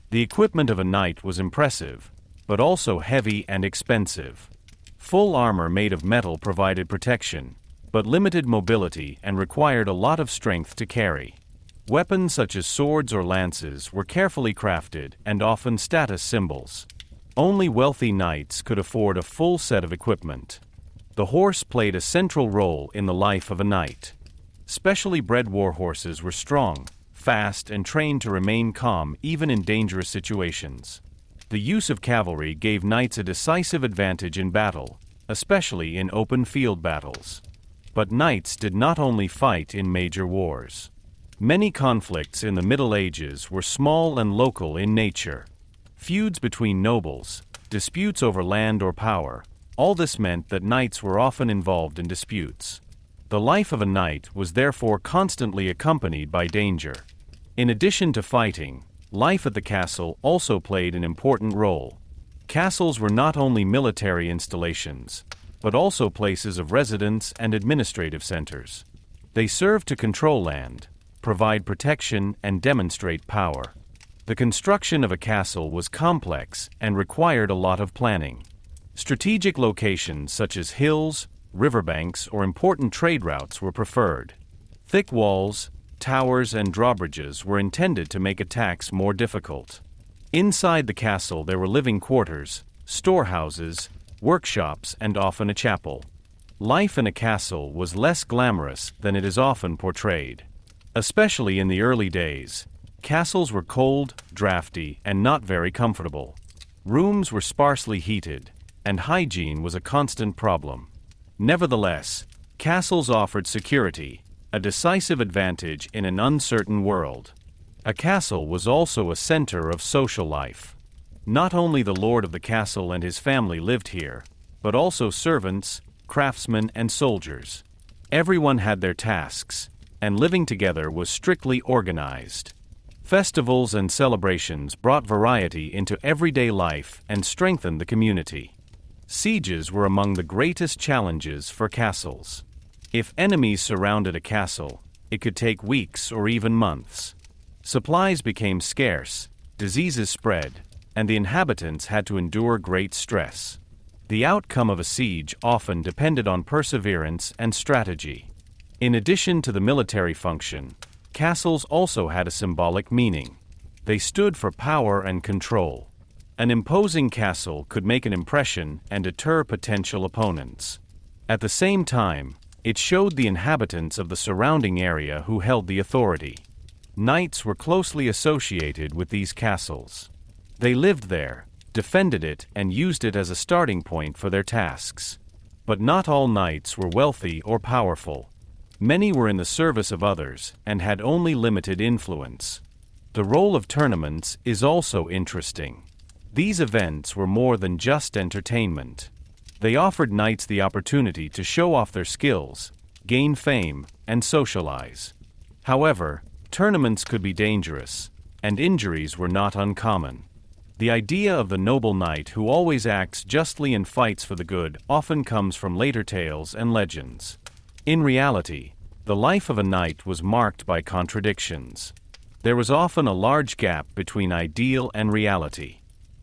Speaker 1: The equipment of a knight was impressive, but also heavy and expensive. Full armor made of metal provided protection, but limited mobility and required a lot of strength to carry. Weapons such as swords or lances were carefully crafted and often status symbols. Only wealthy knights could afford a full set of equipment. The horse played a central role in the life of a knight. Specially bred war horses were strong, fast, and trained to remain calm even in dangerous situations. The use of cavalry gave knights a decisive advantage in battle, especially in open field battles. But knights did not only fight in major wars. Many conflicts in the Middle Ages were small and local in nature. Feuds between nobles, disputes over land or power, all this meant that knights were often involved in disputes. The life of a knight was therefore constantly accompanied by danger. In addition to fighting, life at the castle also played an important role. Castles were not only military installations, but also places of residence and administrative centers. They served to control land, provide protection, and demonstrate power. The construction of a castle was complex and required a lot of planning. Strategic locations such as hills, riverbanks, or important trade routes were preferred. Thick walls, towers, and drawbridges were intended to make attacks more difficult. Inside the castle there were living quarters, storehouses, workshops, and often a chapel. Life in a castle was less glamorous than it is often portrayed. Especially in the early days, castles were cold, drafty, and not very comfortable. Rooms were sparsely heated, and hygiene was a constant problem. Nevertheless, castles offered security, a decisive advantage in an uncertain world. A castle was also a center of social life. Not only the lord of the castle and his family lived here, but also servants, craftsmen, and soldiers. Everyone had their tasks, and living together was strictly organized. Festivals and celebrations brought variety into everyday life and strengthened the community. Sieges were among the greatest challenges for castles. If enemies surrounded a castle, it could take weeks or even months. Supplies became scarce, diseases spread, and the inhabitants had to endure great stress. The outcome of a siege often depended on perseverance and strategy. In addition to the military function, castles also had a symbolic meaning. They stood for power and control. An imposing castle could make an impression and deter potential opponents. At the same time, it showed the inhabitants of the surrounding area who held the authority. Knights were closely associated with these castles. They lived there, defended it, and used it as a starting point for their tasks. But not all knights were wealthy or powerful. Many were in the service of others and had only limited influence. The role of tournaments is also interesting. These events were more than just entertainment. They offered knights the opportunity to show off their skills, gain fame, and socialize. However, tournaments could be dangerous, and injuries were not uncommon. The idea of the noble knight who always acts justly and fights for the good often comes from later tales and legends. In reality, the life of a knight was marked by contradictions. There was often a large gap between ideal and reality.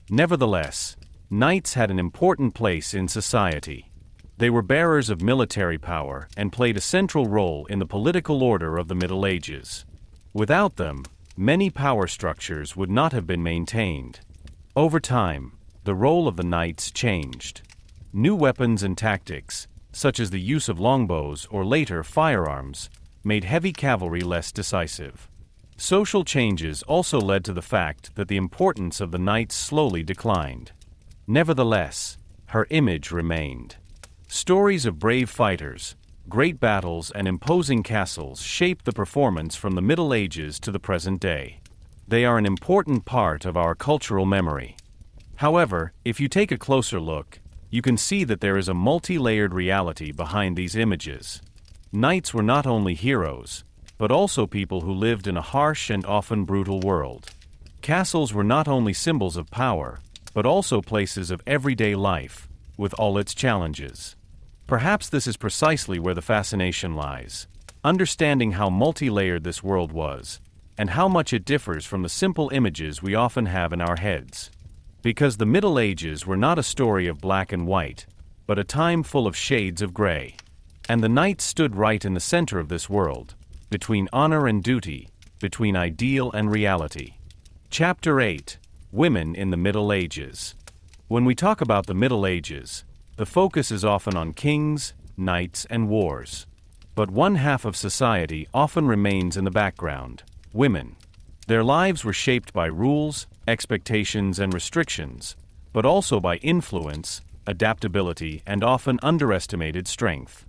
Speaker 1: Nevertheless, knights had an important place in society. They were bearers of military power and played a central role in the political order of the Middle Ages. Without them, many power structures would not have been maintained. Over time, the role of the knights changed. New weapons and tactics, such as the use of longbows or later firearms, made heavy cavalry less decisive. Social changes also led to the fact that the importance of the knights slowly declined. Nevertheless, her image remained. Stories of brave fighters, great battles, and imposing castles shaped the performance from the Middle Ages to the present day. They are an important part of our cultural memory. However, if you take a closer look, you can see that there is a multi-layered reality behind these images. Knights were not only heroes, but also people who lived in a harsh and often brutal world. Castles were not only symbols of power, but also places of everyday life, with all its challenges. Perhaps this is precisely where the fascination lies, understanding how multi-layered this world was, and how much it differs from the simple images we often have in our heads. Because the Middle Ages were not a story of black and white, but a time full of shades of gray. And the knights stood right in the center of this world, between honor and duty, between ideal and reality. Chapter 8: Women in the Middle Ages. When we talk about the Middle Ages, the focus is often on kings, knights, and wars. But one half of society often remains in the background: women. Their lives were shaped by rules, expectations, and restrictions, but also by influence, adaptability, and often underestimated strength.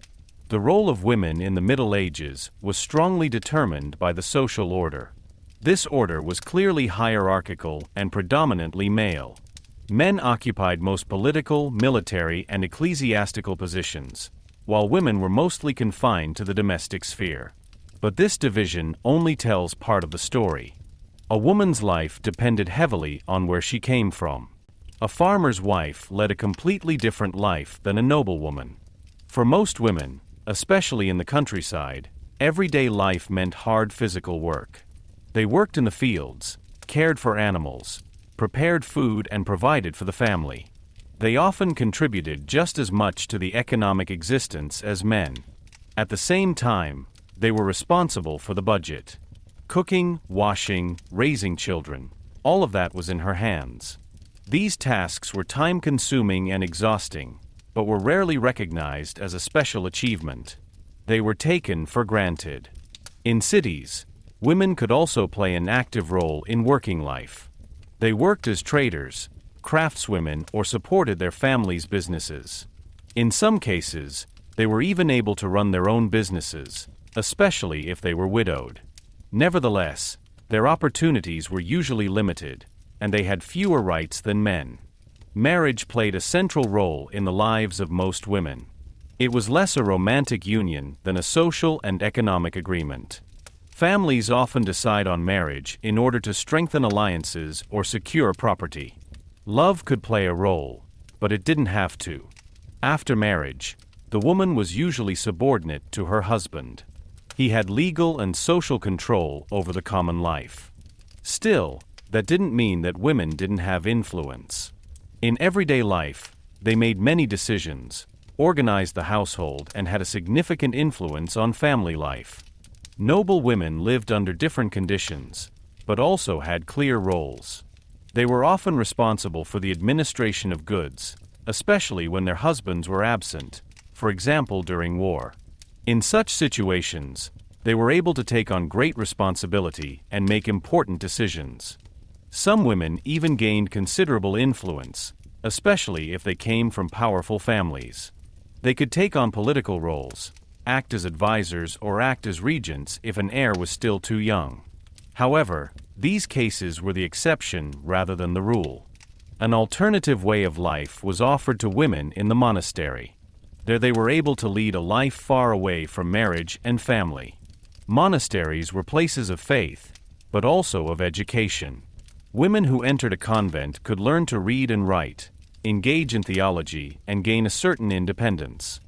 Speaker 1: The role of women in the Middle Ages was strongly determined by the social order. This order was clearly hierarchical and predominantly male. Men occupied most political, military, and ecclesiastical positions, while women were mostly confined to the domestic sphere. But this division only tells part of the story. A woman's life depended heavily on where she came from. A farmer's wife led a completely different life than a noblewoman. For most women, especially in the countryside, everyday life meant hard physical work. They worked in the fields, cared for animals, prepared food, and provided for the family. They often contributed just as much to the economic existence as men. At the same time, they were responsible for the budget. Cooking, washing, raising children, all of that was in her hands. These tasks were time-consuming and exhausting, but were rarely recognized as a special achievement. They were taken for granted. In cities, women could also play an active role in working life. They worked as traders, craftswomen, or supported their families' businesses. In some cases, they were even able to run their own businesses, especially if they were widowed. Nevertheless, their opportunities were usually limited, and they had fewer rights than men. Marriage played a central role in the lives of most women. It was less a romantic union than a social and economic agreement. Families often decide on marriage in order to strengthen alliances or secure property. Love could play a role, but it didn't have to. After marriage, the woman was usually subordinate to her husband. He had legal and social control over the common life. Still, that didn't mean that women didn't have influence. In everyday life, they made many decisions, organized the household, and had a significant influence on family life. Noble women lived under different conditions, but also had clear roles. They were often responsible for the administration of goods, especially when their husbands were absent, for example during war. In such situations, they were able to take on great responsibility and make important decisions. Some women even gained considerable influence, especially if they came from powerful families. They could take on political roles, act as advisors, or act as regents if an heir was still too young. However, these cases were the exception rather than the rule. An alternative way of life was offered to women in the monastery. There they were able to lead a life far away from marriage and family. Monasteries were places of faith, but also of education. Women who entered a convent could learn to read and write, engage in theology, and gain a certain independence.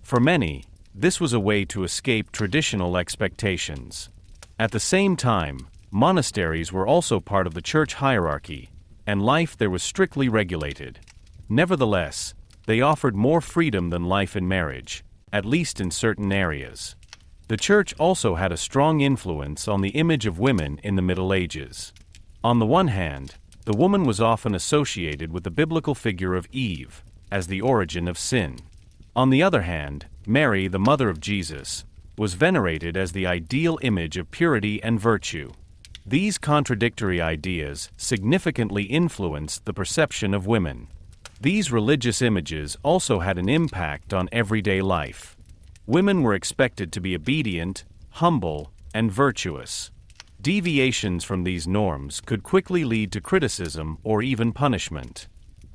Speaker 1: For many, this was a way to escape traditional expectations. At the same time, monasteries were also part of the church hierarchy, and life there was strictly regulated. Nevertheless, they offered more freedom than life in marriage, at least in certain areas. The church also had a strong influence on the image of women in the Middle Ages. On the one hand, the woman was often associated with the biblical figure of Eve, as the origin of sin. On the other hand, Mary, the mother of Jesus, was venerated as the ideal image of purity and virtue. These contradictory ideas significantly influenced the perception of women. These religious images also had an impact on everyday life. Women were expected to be obedient, humble, and virtuous. Deviations from these norms could quickly lead to criticism or even punishment.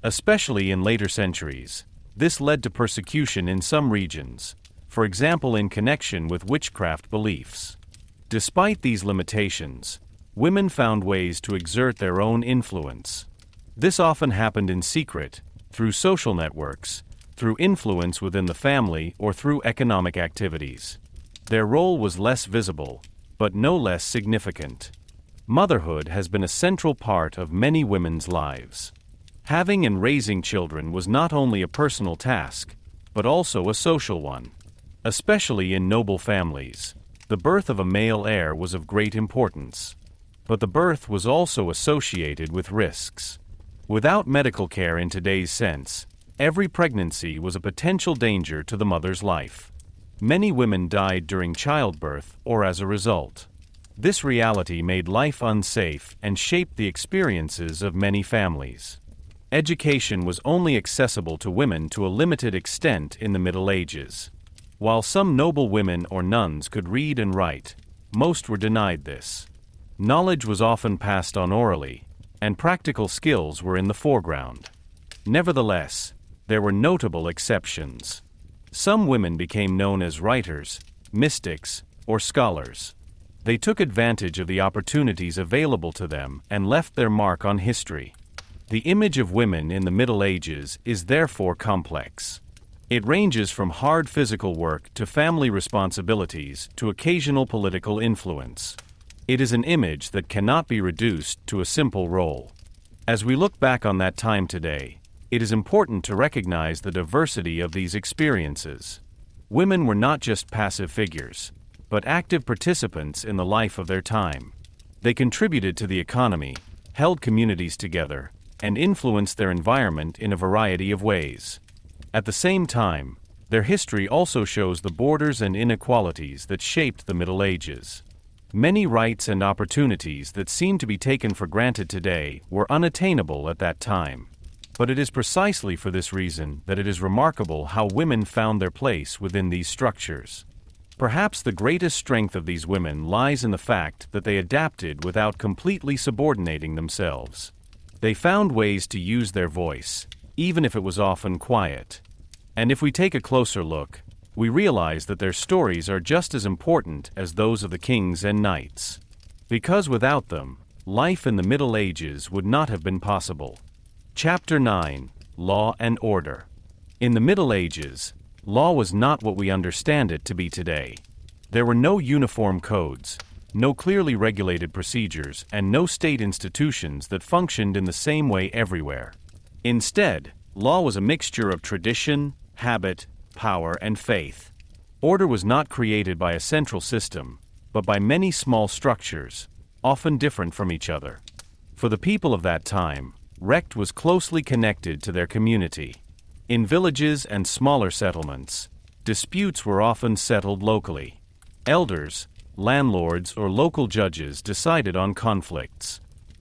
Speaker 1: Especially in later centuries, this led to persecution in some regions, for example in connection with witchcraft beliefs. Despite these limitations, women found ways to exert their own influence. This often happened in secret, through social networks, through influence within the family, or through economic activities. Their role was less visible, but no less significant. Motherhood has been a central part of many women's lives. Having and raising children was not only a personal task, but also a social one. Especially in noble families, the birth of a male heir was of great importance. But the birth was also associated with risks. Without medical care in today's sense, every pregnancy was a potential danger to the mother's life. Many women died during childbirth or as a result. This reality made life unsafe and shaped the experiences of many families. Education was only accessible to women to a limited extent in the Middle Ages. While some noble women or nuns could read and write, most were denied this. Knowledge was often passed on orally, and practical skills were in the foreground. Nevertheless, there were notable exceptions. Some women became known as writers, mystics, or scholars. They took advantage of the opportunities available to them and left their mark on history. The image of women in the Middle Ages is therefore complex. It ranges from hard physical work to family responsibilities to occasional political influence. It is an image that cannot be reduced to a simple role. As we look back on that time today, it is important to recognize the diversity of these experiences. Women were not just passive figures, but active participants in the life of their time. They contributed to the economy, held communities together, and influenced their environment in a variety of ways. At the same time, their history also shows the borders and inequalities that shaped the Middle Ages. Many rights and opportunities that seem to be taken for granted today were unattainable at that time. But it is precisely for this reason that it is remarkable how women found their place within these structures. Perhaps the greatest strength of these women lies in the fact that they adapted without completely subordinating themselves. They found ways to use their voice, even if it was often quiet. And if we take a closer look, we realize that their stories are just as important as those of the kings and knights. Because without them, life in the Middle Ages would not have been possible. Chapter 9: Law and Order. In the Middle Ages, law was not what we understand it to be today. There were no uniform codes, no clearly regulated procedures, and no state institutions that functioned in the same way everywhere. Instead, law was a mixture of tradition, habit, power, and faith. Order was not created by a central system, but by many small structures, often different from each other. For the people of that time, Recht was closely connected to their community. In villages and smaller settlements, disputes were often settled locally. Elders, landlords, or local judges decided on conflicts.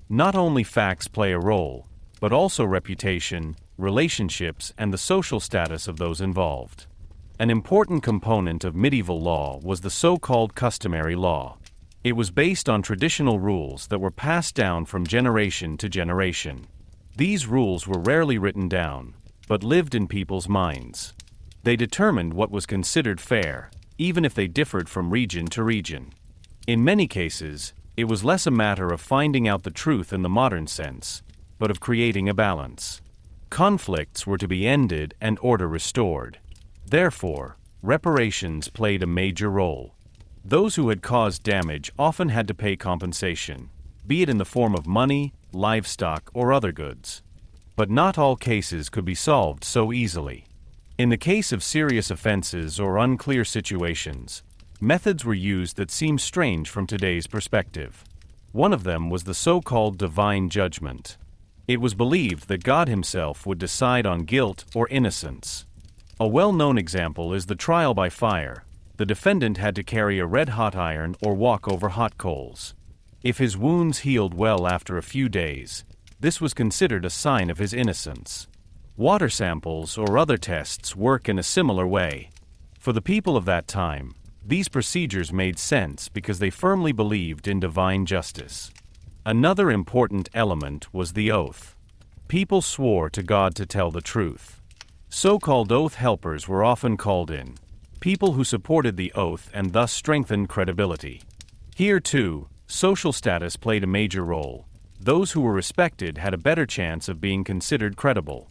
Speaker 1: Not only facts play a role, but also reputation, relationships, and the social status of those involved. An important component of medieval law was the so-called customary law. It was based on traditional rules that were passed down from generation to generation. These rules were rarely written down, but lived in people's minds. They determined what was considered fair, even if they differed from region to region. In many cases, it was less a matter of finding out the truth in the modern sense, but of creating a balance. Conflicts were to be ended and order restored. Therefore, reparations played a major role. Those who had caused damage often had to pay compensation, be it in the form of money, livestock, or other goods. But not all cases could be solved so easily. In the case of serious offenses or unclear situations, methods were used that seem strange from today's perspective. One of them was the so-called divine judgment. It was believed that God himself would decide on guilt or innocence. A well-known example is the trial by fire. The defendant had to carry a red-hot iron or walk over hot coals. If his wounds healed well after a few days, this was considered a sign of his innocence. Water samples or other tests work in a similar way. For the people of that time, these procedures made sense because they firmly believed in divine justice. Another important element was the oath. People swore to God to tell the truth. So-called oath helpers were often called in, people who supported the oath and thus strengthened credibility. Here, too, social status played a major role. Those who were respected had a better chance of being considered credible.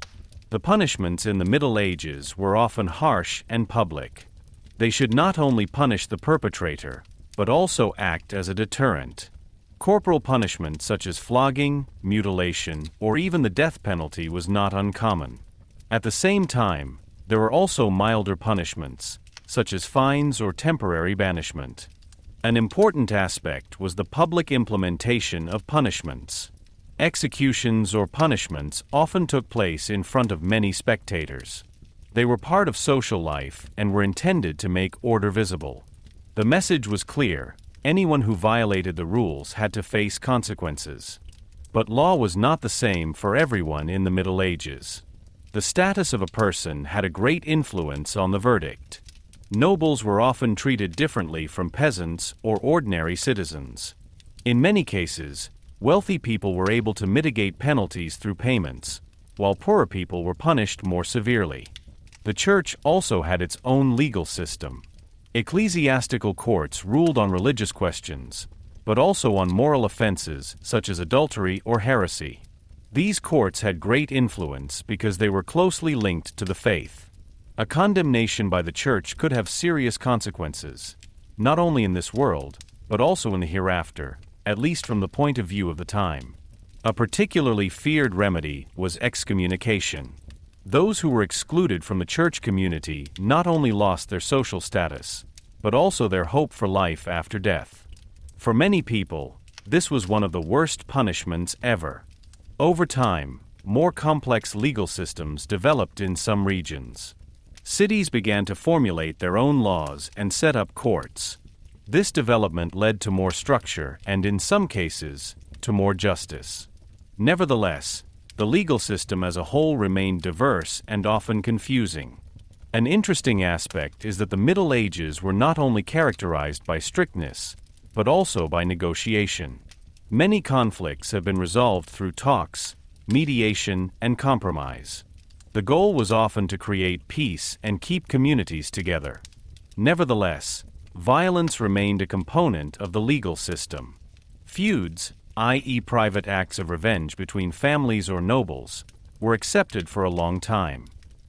Speaker 1: The punishments in the Middle Ages were often harsh and public. They should not only punish the perpetrator, but also act as a deterrent. Corporal punishment such as flogging, mutilation, or even the death penalty was not uncommon. At the same time, there were also milder punishments, such as fines or temporary banishment. An important aspect was the public implementation of punishments. Executions or punishments often took place in front of many spectators. They were part of social life and were intended to make order visible. The message was clear: anyone who violated the rules had to face consequences. But law was not the same for everyone in the Middle Ages. The status of a person had a great influence on the verdict. Nobles were often treated differently from peasants or ordinary citizens. In many cases, wealthy people were able to mitigate penalties through payments, while poorer people were punished more severely. The church also had its own legal system. Ecclesiastical courts ruled on religious questions, but also on moral offenses such as adultery or heresy. These courts had great influence because they were closely linked to the faith. A condemnation by the church could have serious consequences, not only in this world, but also in the hereafter, at least from the point of view of the time. A particularly feared remedy was excommunication. Those who were excluded from the church community not only lost their social status, but also their hope for life after death. For many people, this was one of the worst punishments ever. Over time, more complex legal systems developed in some regions. Cities began to formulate their own laws and set up courts. This development led to more structure and, in some cases, to more justice. Nevertheless, the legal system as a whole remained diverse and often confusing. An interesting aspect is that the Middle Ages were not only characterized by strictness, but also by negotiation. Many conflicts have been resolved through talks, mediation, and compromise. The goal was often to create peace and keep communities together. Nevertheless, violence remained a component of the legal system. Feuds, i.e., private acts of revenge between families or nobles, were accepted for a long time.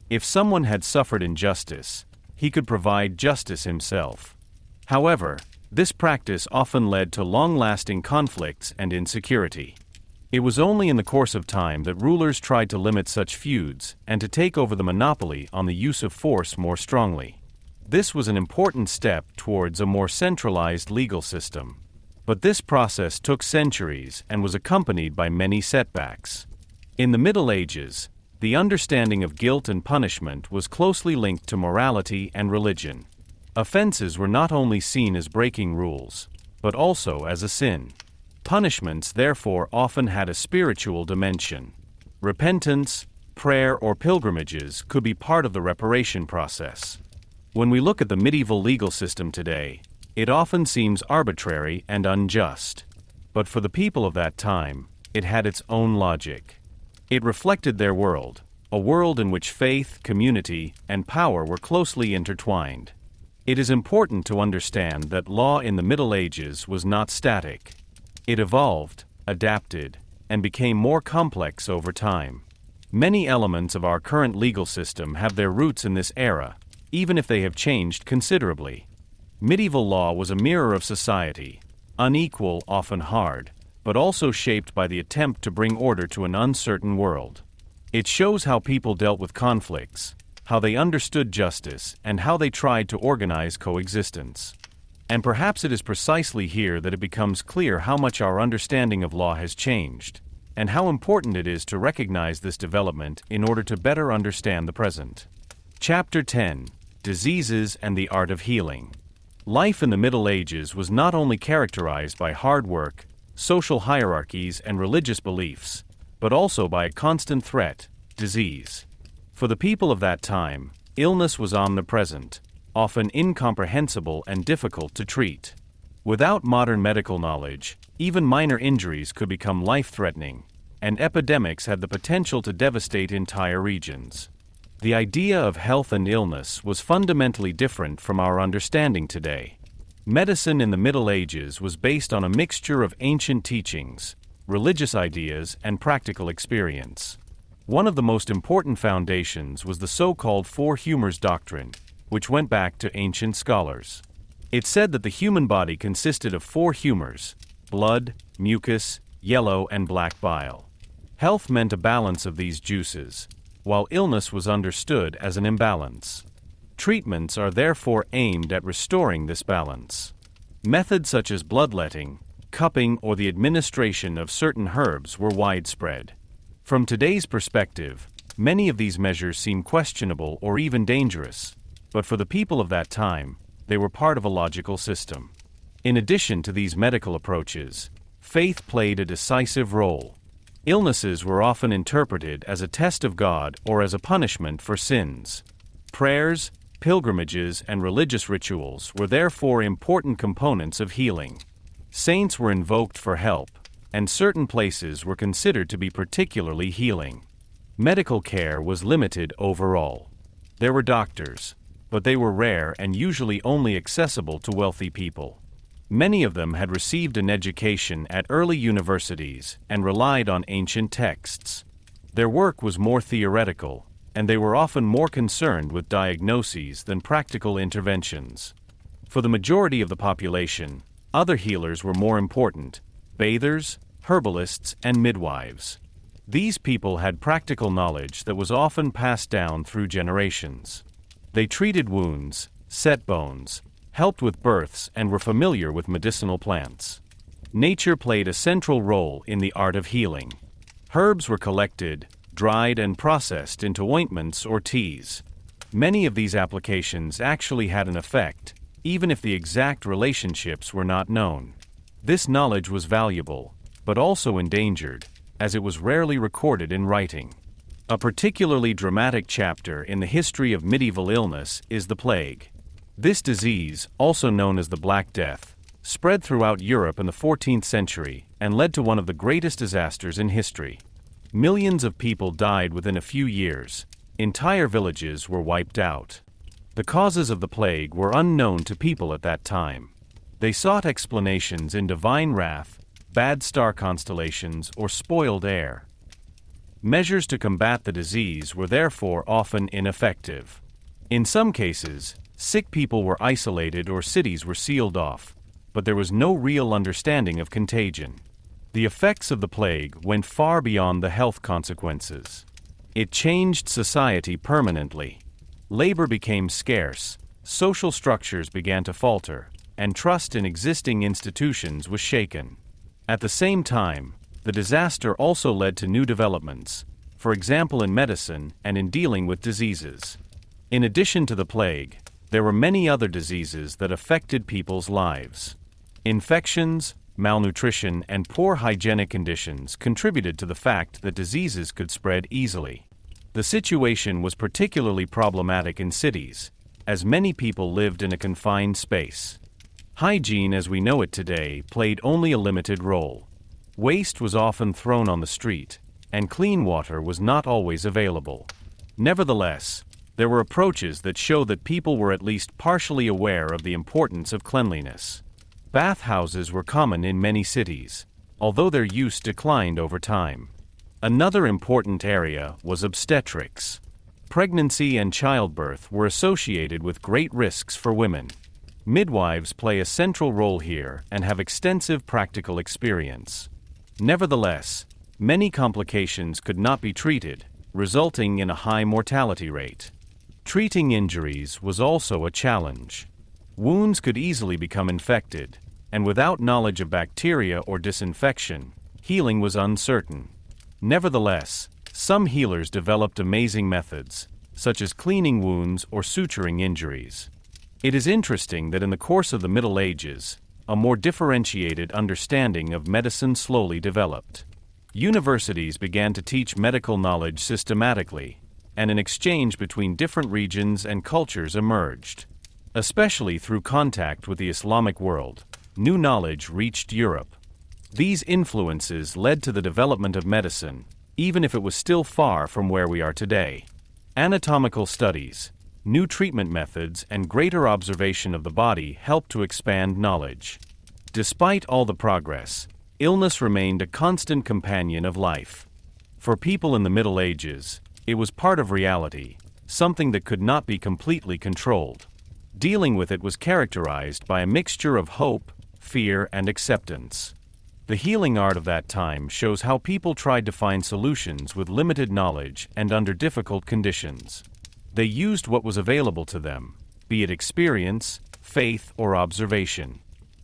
Speaker 1: If someone had suffered injustice, he could provide justice himself. However, This practice often led to long-lasting conflicts and insecurity. It was only in the course of time that rulers tried to limit such feuds and to take over the monopoly on the use of force more strongly. This was an important step towards a more centralized legal system. But this process took centuries and was accompanied by many setbacks. In the Middle Ages, the understanding of guilt and punishment was closely linked to morality and religion. Offenses were not only seen as breaking rules, but also as a sin. Punishments therefore often had a spiritual dimension. Repentance, prayer, or pilgrimages could be part of the reparation process. When we look at the medieval legal system today, it often seems arbitrary and unjust. But for the people of that time, it had its own logic. It reflected their world, a world in which faith, community, and power were closely intertwined. It is important to understand that law in the Middle Ages was not static. It evolved, adapted, and became more complex over time. Many elements of our current legal system have their roots in this era, even if they have changed considerably. Medieval law was a mirror of society, unequal, often hard, but also shaped by the attempt to bring order to an uncertain world. It shows how people dealt with conflicts, how they understood justice, and how they tried to organize coexistence. And perhaps it is precisely here that it becomes clear how much our understanding of law has changed, and how important it is to recognize this development in order to better understand the present. Chapter 10: Diseases and the Art of Healing. Life in the Middle Ages was not only characterized by hard work, social hierarchies, and religious beliefs, but also by a constant threat: disease. For the people of that time, illness was omnipresent, often incomprehensible and difficult to treat. Without modern medical knowledge, even minor injuries could become life-threatening, and epidemics had the potential to devastate entire regions. The idea of health and illness was fundamentally different from our understanding today. Medicine in the Middle Ages was based on a mixture of ancient teachings, religious ideas, and practical experience. One of the most important foundations was the so-called Four Humors doctrine, which went back to ancient scholars. It said that the human body consisted of four humors: blood, mucus, yellow, and black bile. Health meant a balance of these juices, while illness was understood as an imbalance. Treatments are therefore aimed at restoring this balance. Methods such as bloodletting, cupping, or the administration of certain herbs were widespread. From today's perspective, many of these measures seem questionable or even dangerous, but for the people of that time, they were part of a logical system. In addition to these medical approaches, faith played a decisive role. Illnesses were often interpreted as a test of God or as a punishment for sins. Prayers, pilgrimages, and religious rituals were therefore important components of healing. Saints were invoked for help, and certain places were considered to be particularly healing. Medical care was limited overall. There were doctors, but they were rare and usually only accessible to wealthy people. Many of them had received an education at early universities and relied on ancient texts. Their work was more theoretical, and they were often more concerned with diagnoses than practical interventions. For the majority of the population, other healers were more important: bathers, herbalists, and midwives. These people had practical knowledge that was often passed down through generations. They treated wounds, set bones, helped with births, and were familiar with medicinal plants. Nature played a central role in the art of healing. Herbs were collected, dried, and processed into ointments or teas. Many of these applications actually had an effect, even if the exact relationships were not known. This knowledge was valuable, but also endangered, as it was rarely recorded in writing. A particularly dramatic chapter in the history of medieval illness is the plague. This disease, also known as the Black Death, spread throughout Europe in the 14th century and led to one of the greatest disasters in history. Millions of people died within a few years. Entire villages were wiped out. The causes of the plague were unknown to people at that time. They sought explanations in divine wrath, bad star constellations, or spoiled air. Measures to combat the disease were therefore often ineffective. In some cases, sick people were isolated or cities were sealed off. but there was no real understanding of contagion. The effects of the plague went far beyond the health consequences. It changed society permanently. Labor became scarce, social structures began to falter, and trust in existing institutions was shaken. At the same time, the disaster also led to new developments, for example in medicine and in dealing with diseases. In addition to the plague, there were many other diseases that affected people's lives. Infections, malnutrition, and poor hygienic conditions contributed to the fact that diseases could spread easily. The situation was particularly problematic in cities, as many people lived in a confined space. Hygiene as we know it today played only a limited role. Waste was often thrown on the street, and clean water was not always available. Nevertheless, there were approaches that show that people were at least partially aware of the importance of cleanliness. Bathhouses were common in many cities, although their use declined over time. Another important area was obstetrics. Pregnancy and childbirth were associated with great risks for women. Midwives play a central role here and have extensive practical experience. Nevertheless, many complications could not be treated, resulting in a high mortality rate. Treating injuries was also a challenge. Wounds could easily become infected, and without knowledge of bacteria or disinfection, healing was uncertain. Nevertheless, some healers developed amazing methods, such as cleaning wounds or suturing injuries. It is interesting that in the course of the Middle Ages, a more differentiated understanding of medicine slowly developed. Universities began to teach medical knowledge systematically, and an exchange between different regions and cultures emerged. Especially through contact with the Islamic world, new knowledge reached Europe. These influences led to the development of medicine, even if it was still far from where we are today. Anatomical studies, new treatment methods, and greater observation of the body helped to expand knowledge. Despite all the progress, illness remained a constant companion of life. For people in the Middle Ages, it was part of reality, something that could not be completely controlled. Dealing with it was characterized by a mixture of hope, fear, and acceptance. The healing art of that time shows how people tried to find solutions with limited knowledge and under difficult conditions. They used what was available to them, be it experience, faith, or observation.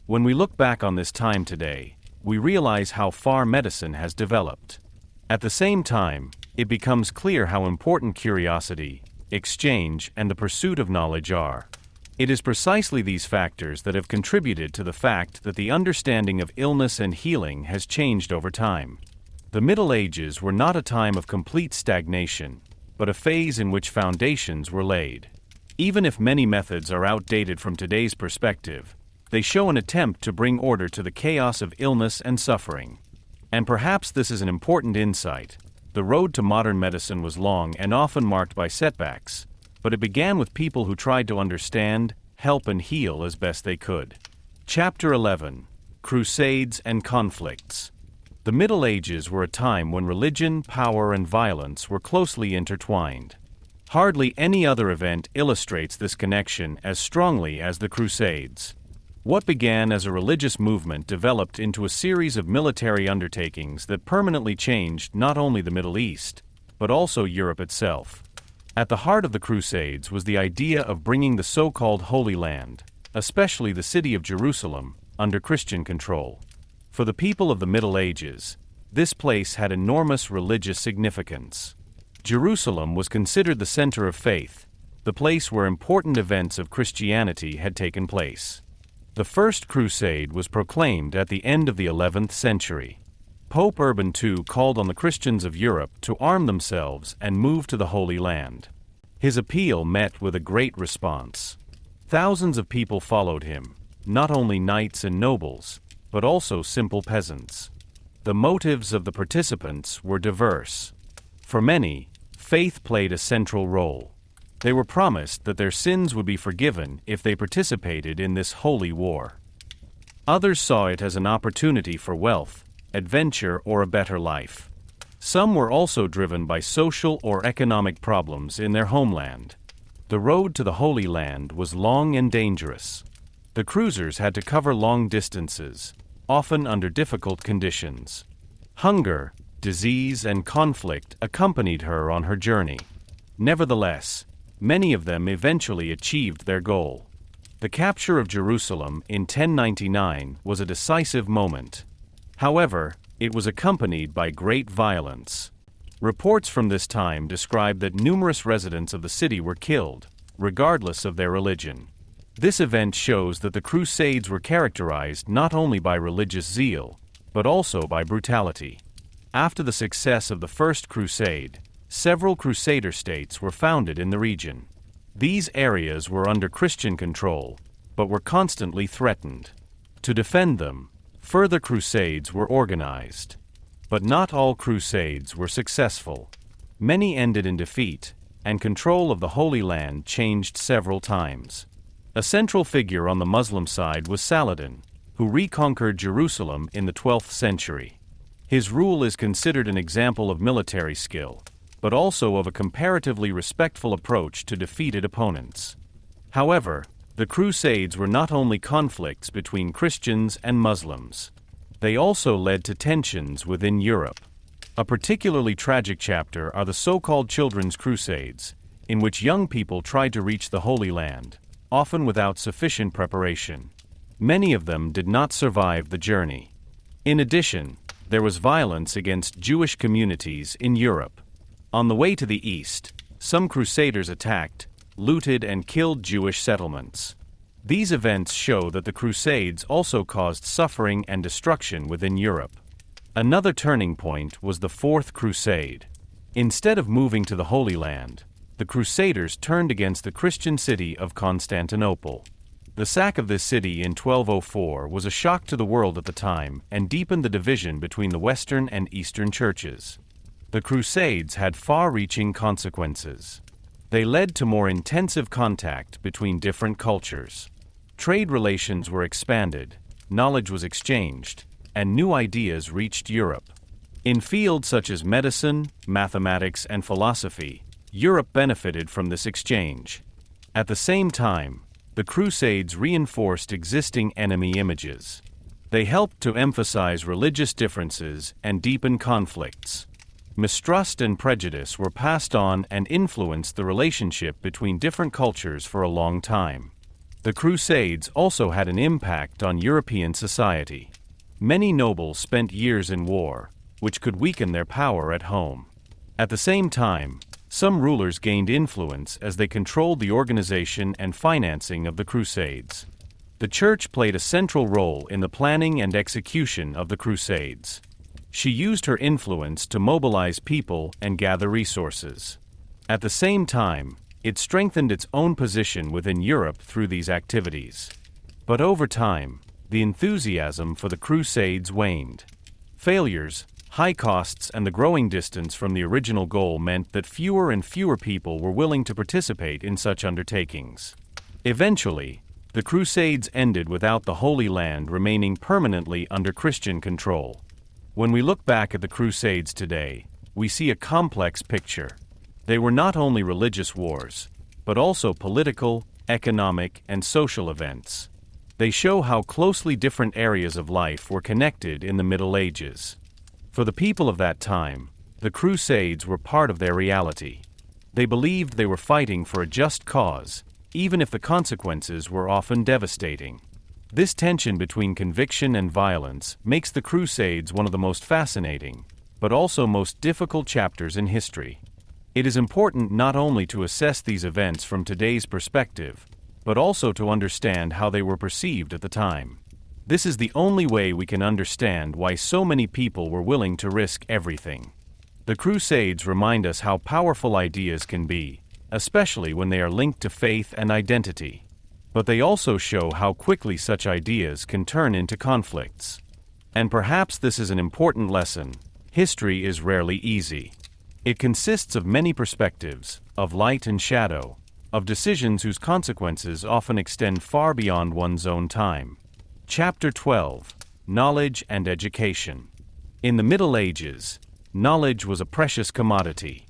Speaker 1: When we look back on this time today, we realize how far medicine has developed. At the same time, it becomes clear how important curiosity, exchange, and the pursuit of knowledge are. It is precisely these factors that have contributed to the fact that the understanding of illness and healing has changed over time. The Middle Ages were not a time of complete stagnation, but a phase in which foundations were laid. Even if many methods are outdated from today's perspective, they show an attempt to bring order to the chaos of illness and suffering. And perhaps this is an important insight. The road to modern medicine was long and often marked by setbacks, but it began with people who tried to understand, help, and heal as best they could. Chapter 11: Crusades and Conflicts. The Middle Ages were a time when religion, power, and violence were closely intertwined. Hardly any other event illustrates this connection as strongly as the Crusades. What began as a religious movement developed into a series of military undertakings that permanently changed not only the Middle East, but also Europe itself. At the heart of the Crusades was the idea of bringing the so-called Holy Land, especially the city of Jerusalem, under Christian control. For the people of the Middle Ages, this place had enormous religious significance. Jerusalem was considered the center of faith, the place where important events of Christianity had taken place. The First Crusade was proclaimed at the end of the 11th century. Pope Urban II called on the Christians of Europe to arm themselves and move to the Holy Land. His appeal met with a great response. Thousands of people followed him, not only knights and nobles, but also simple peasants. The motives of the participants were diverse. For many, faith played a central role. They were promised that their sins would be forgiven if they participated in this holy war. Others saw it as an opportunity for wealth, adventure, or a better life. Some were also driven by social or economic problems in their homeland. The road to the Holy Land was long and dangerous. The cruisers had to cover long distances, often under difficult conditions. Hunger, disease, and conflict accompanied her on her journey. Nevertheless, many of them eventually achieved their goal. The capture of Jerusalem in 1099 was a decisive moment. However, it was accompanied by great violence. Reports from this time describe that numerous residents of the city were killed, regardless of their religion. This event shows that the Crusades were characterized not only by religious zeal, but also by brutality. After the success of the First Crusade, several Crusader states were founded in the region. These areas were under Christian control, but were constantly threatened. To defend them, further crusades were organized. But not all crusades were successful. Many ended in defeat, and control of the Holy Land changed several times. A central figure on the Muslim side was Saladin, who reconquered Jerusalem in the 12th century. His rule is considered an example of military skill, but also of a comparatively respectful approach to defeated opponents. However, the Crusades were not only conflicts between Christians and Muslims. They also led to tensions within Europe. A particularly tragic chapter are the so-called Children's Crusades, in which young people tried to reach the Holy Land, often without sufficient preparation. Many of them did not survive the journey. In addition, there was violence against Jewish communities in Europe. On the way to the east, some crusaders attacked, looted, and killed Jewish settlements. These events show that the Crusades also caused suffering and destruction within Europe. Another turning point was the Fourth Crusade. Instead of moving to the Holy Land, the Crusaders turned against the Christian city of Constantinople. The sack of this city in 1204 was a shock to the world at the time and deepened the division between the Western and Eastern churches. The Crusades had far-reaching consequences. They led to more intensive contact between different cultures. Trade relations were expanded, knowledge was exchanged, and new ideas reached Europe. In fields such as medicine, mathematics, and philosophy, Europe benefited from this exchange. At the same time, the Crusades reinforced existing enemy images. They helped to emphasize religious differences and deepen conflicts. Mistrust and prejudice were passed on and influenced the relationship between different cultures for a long time. The Crusades also had an impact on European society. Many nobles spent years in war, which could weaken their power at home. At the same time, some rulers gained influence as they controlled the organization and financing of the Crusades. The Church played a central role in the planning and execution of the Crusades. She used her influence to mobilize people and gather resources. At the same time, it strengthened its own position within Europe through these activities. But over time, the enthusiasm for the Crusades waned. Failures, high costs, and the growing distance from the original goal meant that fewer and fewer people were willing to participate in such undertakings. Eventually, the Crusades ended without the Holy Land remaining permanently under Christian control. When we look back at the Crusades today, we see a complex picture. They were not only religious wars, but also political, economic, and social events. They show how closely different areas of life were connected in the Middle Ages. For the people of that time, the Crusades were part of their reality. They believed they were fighting for a just cause, even if the consequences were often devastating. This tension between conviction and violence makes the Crusades one of the most fascinating, but also most difficult chapters in history. It is important not only to assess these events from today's perspective, but also to understand how they were perceived at the time. This is the only way we can understand why so many people were willing to risk everything. The Crusades remind us how powerful ideas can be, especially when they are linked to faith and identity. But they also show how quickly such ideas can turn into conflicts. And perhaps this is an important lesson: history is rarely easy. It consists of many perspectives, of light and shadow, of decisions whose consequences often extend far beyond one's own time. Chapter 12: Knowledge and Education. In the Middle Ages, knowledge was a precious commodity.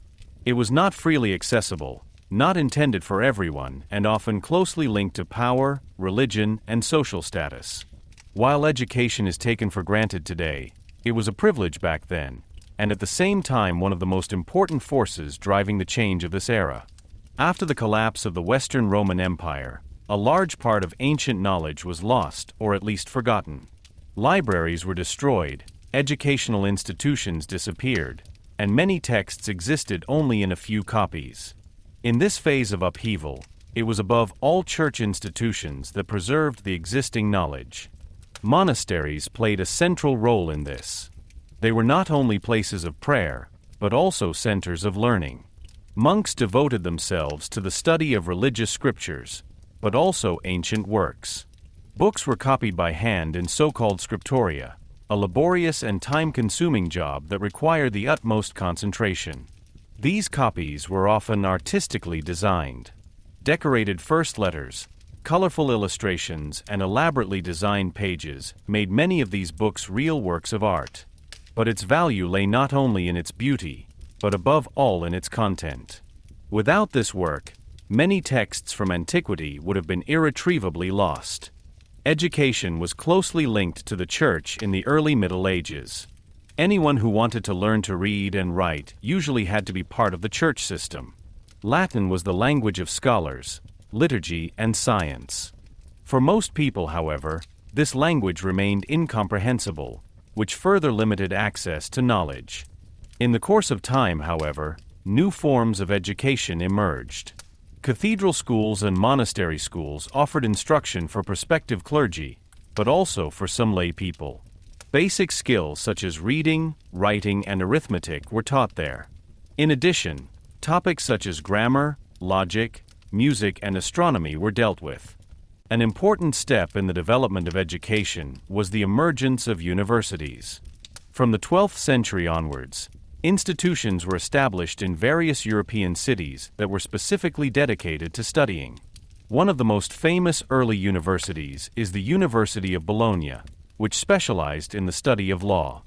Speaker 1: It was not freely accessible, not intended for everyone and often closely linked to power, religion, and social status. While education is taken for granted today, it was a privilege back then, and at the same time one of the most important forces driving the change of this era. After the collapse of the Western Roman Empire, a large part of ancient knowledge was lost or at least forgotten. Libraries were destroyed, educational institutions disappeared, and many texts existed only in a few copies. In this phase of upheaval, it was above all church institutions that preserved the existing knowledge. Monasteries played a central role in this. They were not only places of prayer, but also centers of learning. Monks devoted themselves to the study of religious scriptures, but also ancient works. Books were copied by hand in so-called scriptoria, a laborious and time-consuming job that required the utmost concentration. These copies were often artistically designed. Decorated first letters, colorful illustrations, and elaborately designed pages made many of these books real works of art. But its value lay not only in its beauty, but above all in its content. Without this work, many texts from antiquity would have been irretrievably lost. Education was closely linked to the church in the early Middle Ages. Anyone who wanted to learn to read and write usually had to be part of the church system. Latin was the language of scholars, liturgy, and science. For most people, however, this language remained incomprehensible, which further limited access to knowledge. In the course of time, however, new forms of education emerged. Cathedral schools and monastery schools offered instruction for prospective clergy, but also for some lay people. Basic skills such as reading, writing, and arithmetic were taught there. In addition, topics such as grammar, logic, music, and astronomy were dealt with. An important step in the development of education was the emergence of universities. From the 12th century onwards, institutions were established in various European cities that were specifically dedicated to studying. One of the most famous early universities is the University of Bologna, which specialized in the study of law.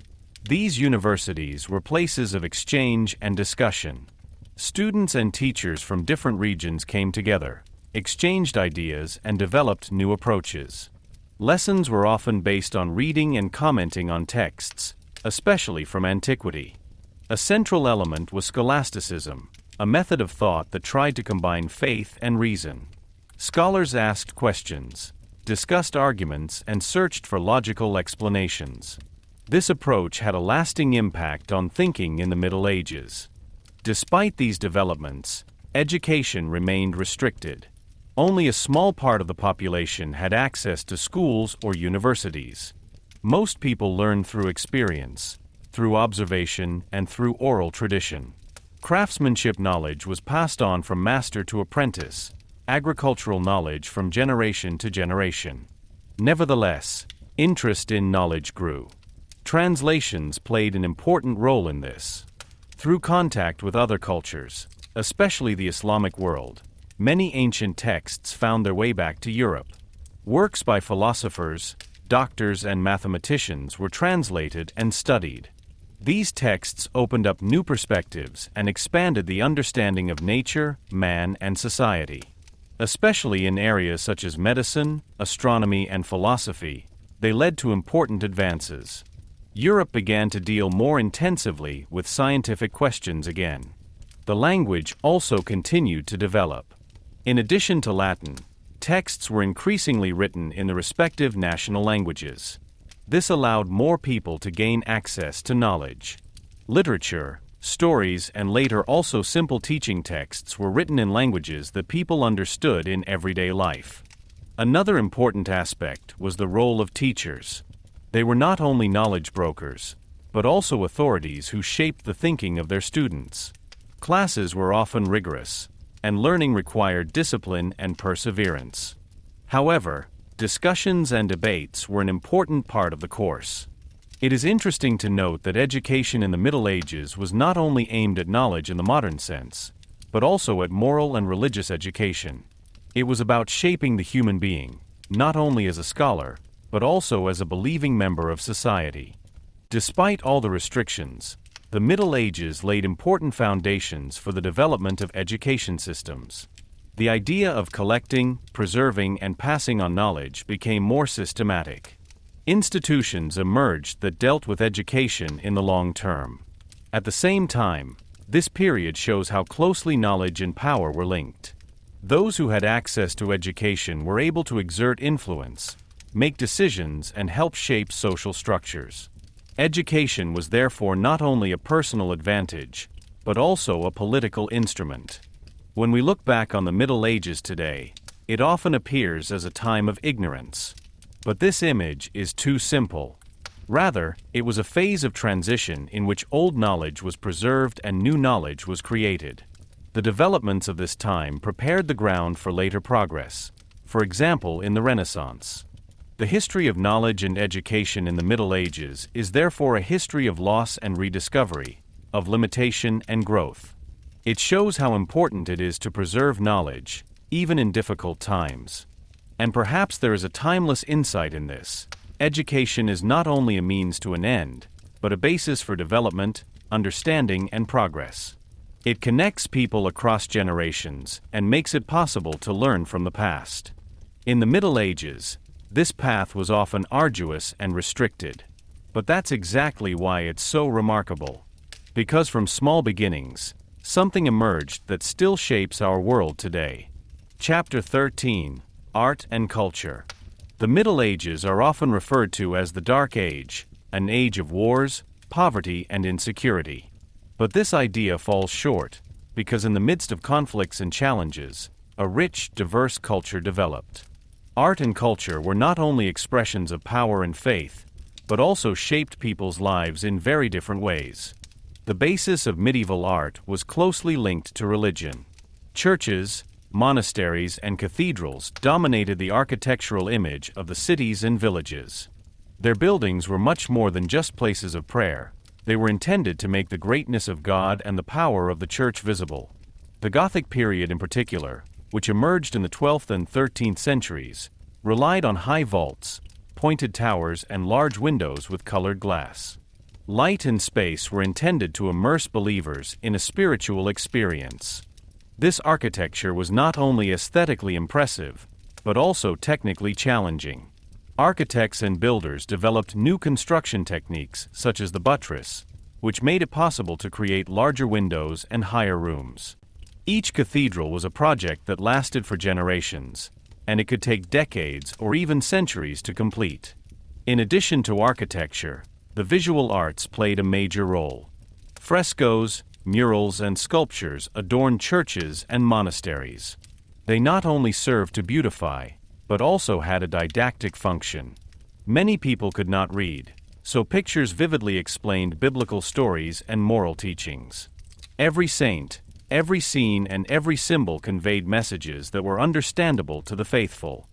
Speaker 1: These universities were places of exchange and discussion. Students and teachers from different regions came together, exchanged ideas, and developed new approaches. Lessons were often based on reading and commenting on texts, especially from antiquity. A central element was scholasticism, a method of thought that tried to combine faith and reason. Scholars asked questions, discussed arguments, and searched for logical explanations. This approach had a lasting impact on thinking in the Middle Ages. Despite these developments, education remained restricted. Only a small part of the population had access to schools or universities. Most people learned through experience, through observation, and through oral tradition. Craftsmanship knowledge was passed on from master to apprentice, agricultural knowledge from generation to generation. Nevertheless, interest in knowledge grew. Translations played an important role in this. Through contact with other cultures, especially the Islamic world, many ancient texts found their way back to Europe. Works by philosophers, doctors, and mathematicians were translated and studied. These texts opened up new perspectives and expanded the understanding of nature, man, and society. Especially in areas such as medicine, astronomy, and philosophy, they led to important advances. Europe began to deal more intensively with scientific questions again. The language also continued to develop. In addition to Latin, texts were increasingly written in the respective national languages. This allowed more people to gain access to knowledge. Literature, stories, and later also simple teaching texts were written in languages that people understood in everyday life. Another important aspect was the role of teachers. They were not only knowledge brokers, but also authorities who shaped the thinking of their students. Classes were often rigorous, and learning required discipline and perseverance. However, discussions and debates were an important part of the course. It is interesting to note that education in the Middle Ages was not only aimed at knowledge in the modern sense, but also at moral and religious education. It was about shaping the human being, not only as a scholar, but also as a believing member of society. Despite all the restrictions, The Middle Ages laid important foundations for the development of education systems. The idea of collecting, preserving, and passing on knowledge became more systematic. Institutions emerged that dealt with education in the long term. At the same time, this period shows how closely knowledge and power were linked. Those who had access to education were able to exert influence, make decisions, and help shape social structures. Education was therefore not only a personal advantage, but also a political instrument. When we look back on the Middle Ages today, it often appears as a time of ignorance. But this image is too simple. Rather, it was a phase of transition in which old knowledge was preserved and new knowledge was created. The developments of this time prepared the ground for later progress, for example in the Renaissance. The history of knowledge and education in the Middle Ages is therefore a history of loss and rediscovery, of limitation and growth. It shows how important it is to preserve knowledge, even in difficult times. And perhaps there is a timeless insight in this. Education is not only a means to an end, but a basis for development, understanding, and progress. It connects people across generations and makes it possible to learn from the past. In the Middle Ages, this path was often arduous and restricted. But that's exactly why it's so remarkable. Because from small beginnings, something emerged that still shapes our world today. Chapter 13: Art and Culture. The Middle Ages are often referred to as the Dark Age, an age of wars, poverty, and insecurity. But this idea falls short, because in the midst of conflicts and challenges, a rich, diverse culture developed. Art and culture were not only expressions of power and faith, but also shaped people's lives in very different ways. The basis of medieval art was closely linked to religion. Churches, monasteries, and cathedrals dominated the architectural image of the cities and villages. Their buildings were much more than just places of prayer. They were intended to make the greatness of God and the power of the Church visible. The Gothic period in particular, which emerged in the 12th and 13th centuries, relied on high vaults, pointed towers, and large windows with colored glass. Light and space were intended to immerse believers in a spiritual experience. This architecture was not only aesthetically impressive, but also technically challenging. Architects and builders developed new construction techniques such as the buttress, which made it possible to create larger windows and higher rooms. Each cathedral was a project that lasted for generations, and it could take decades or even centuries to complete. In addition to architecture, the visual arts played a major role. Frescoes, murals, and sculptures adorned churches and monasteries. They not only served to beautify, but also had a didactic function. Many people could not read, so pictures vividly explained biblical stories and moral teachings. Every saint, every scene, and every symbol conveyed messages that were understandable to the faithful.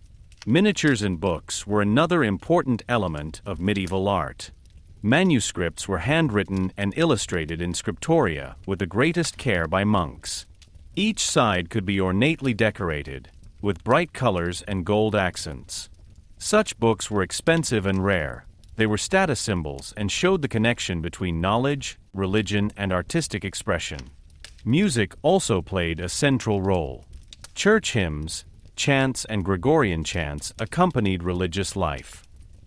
Speaker 1: Miniatures and books were another important element of medieval art. Manuscripts were handwritten and illustrated in scriptoria with the greatest care by monks. Each side could be ornately decorated, with bright colors and gold accents. Such books were expensive and rare. They were status symbols and showed the connection between knowledge, religion, and artistic expression. Music also played a central role. Church hymns, chants, and Gregorian chants accompanied religious life.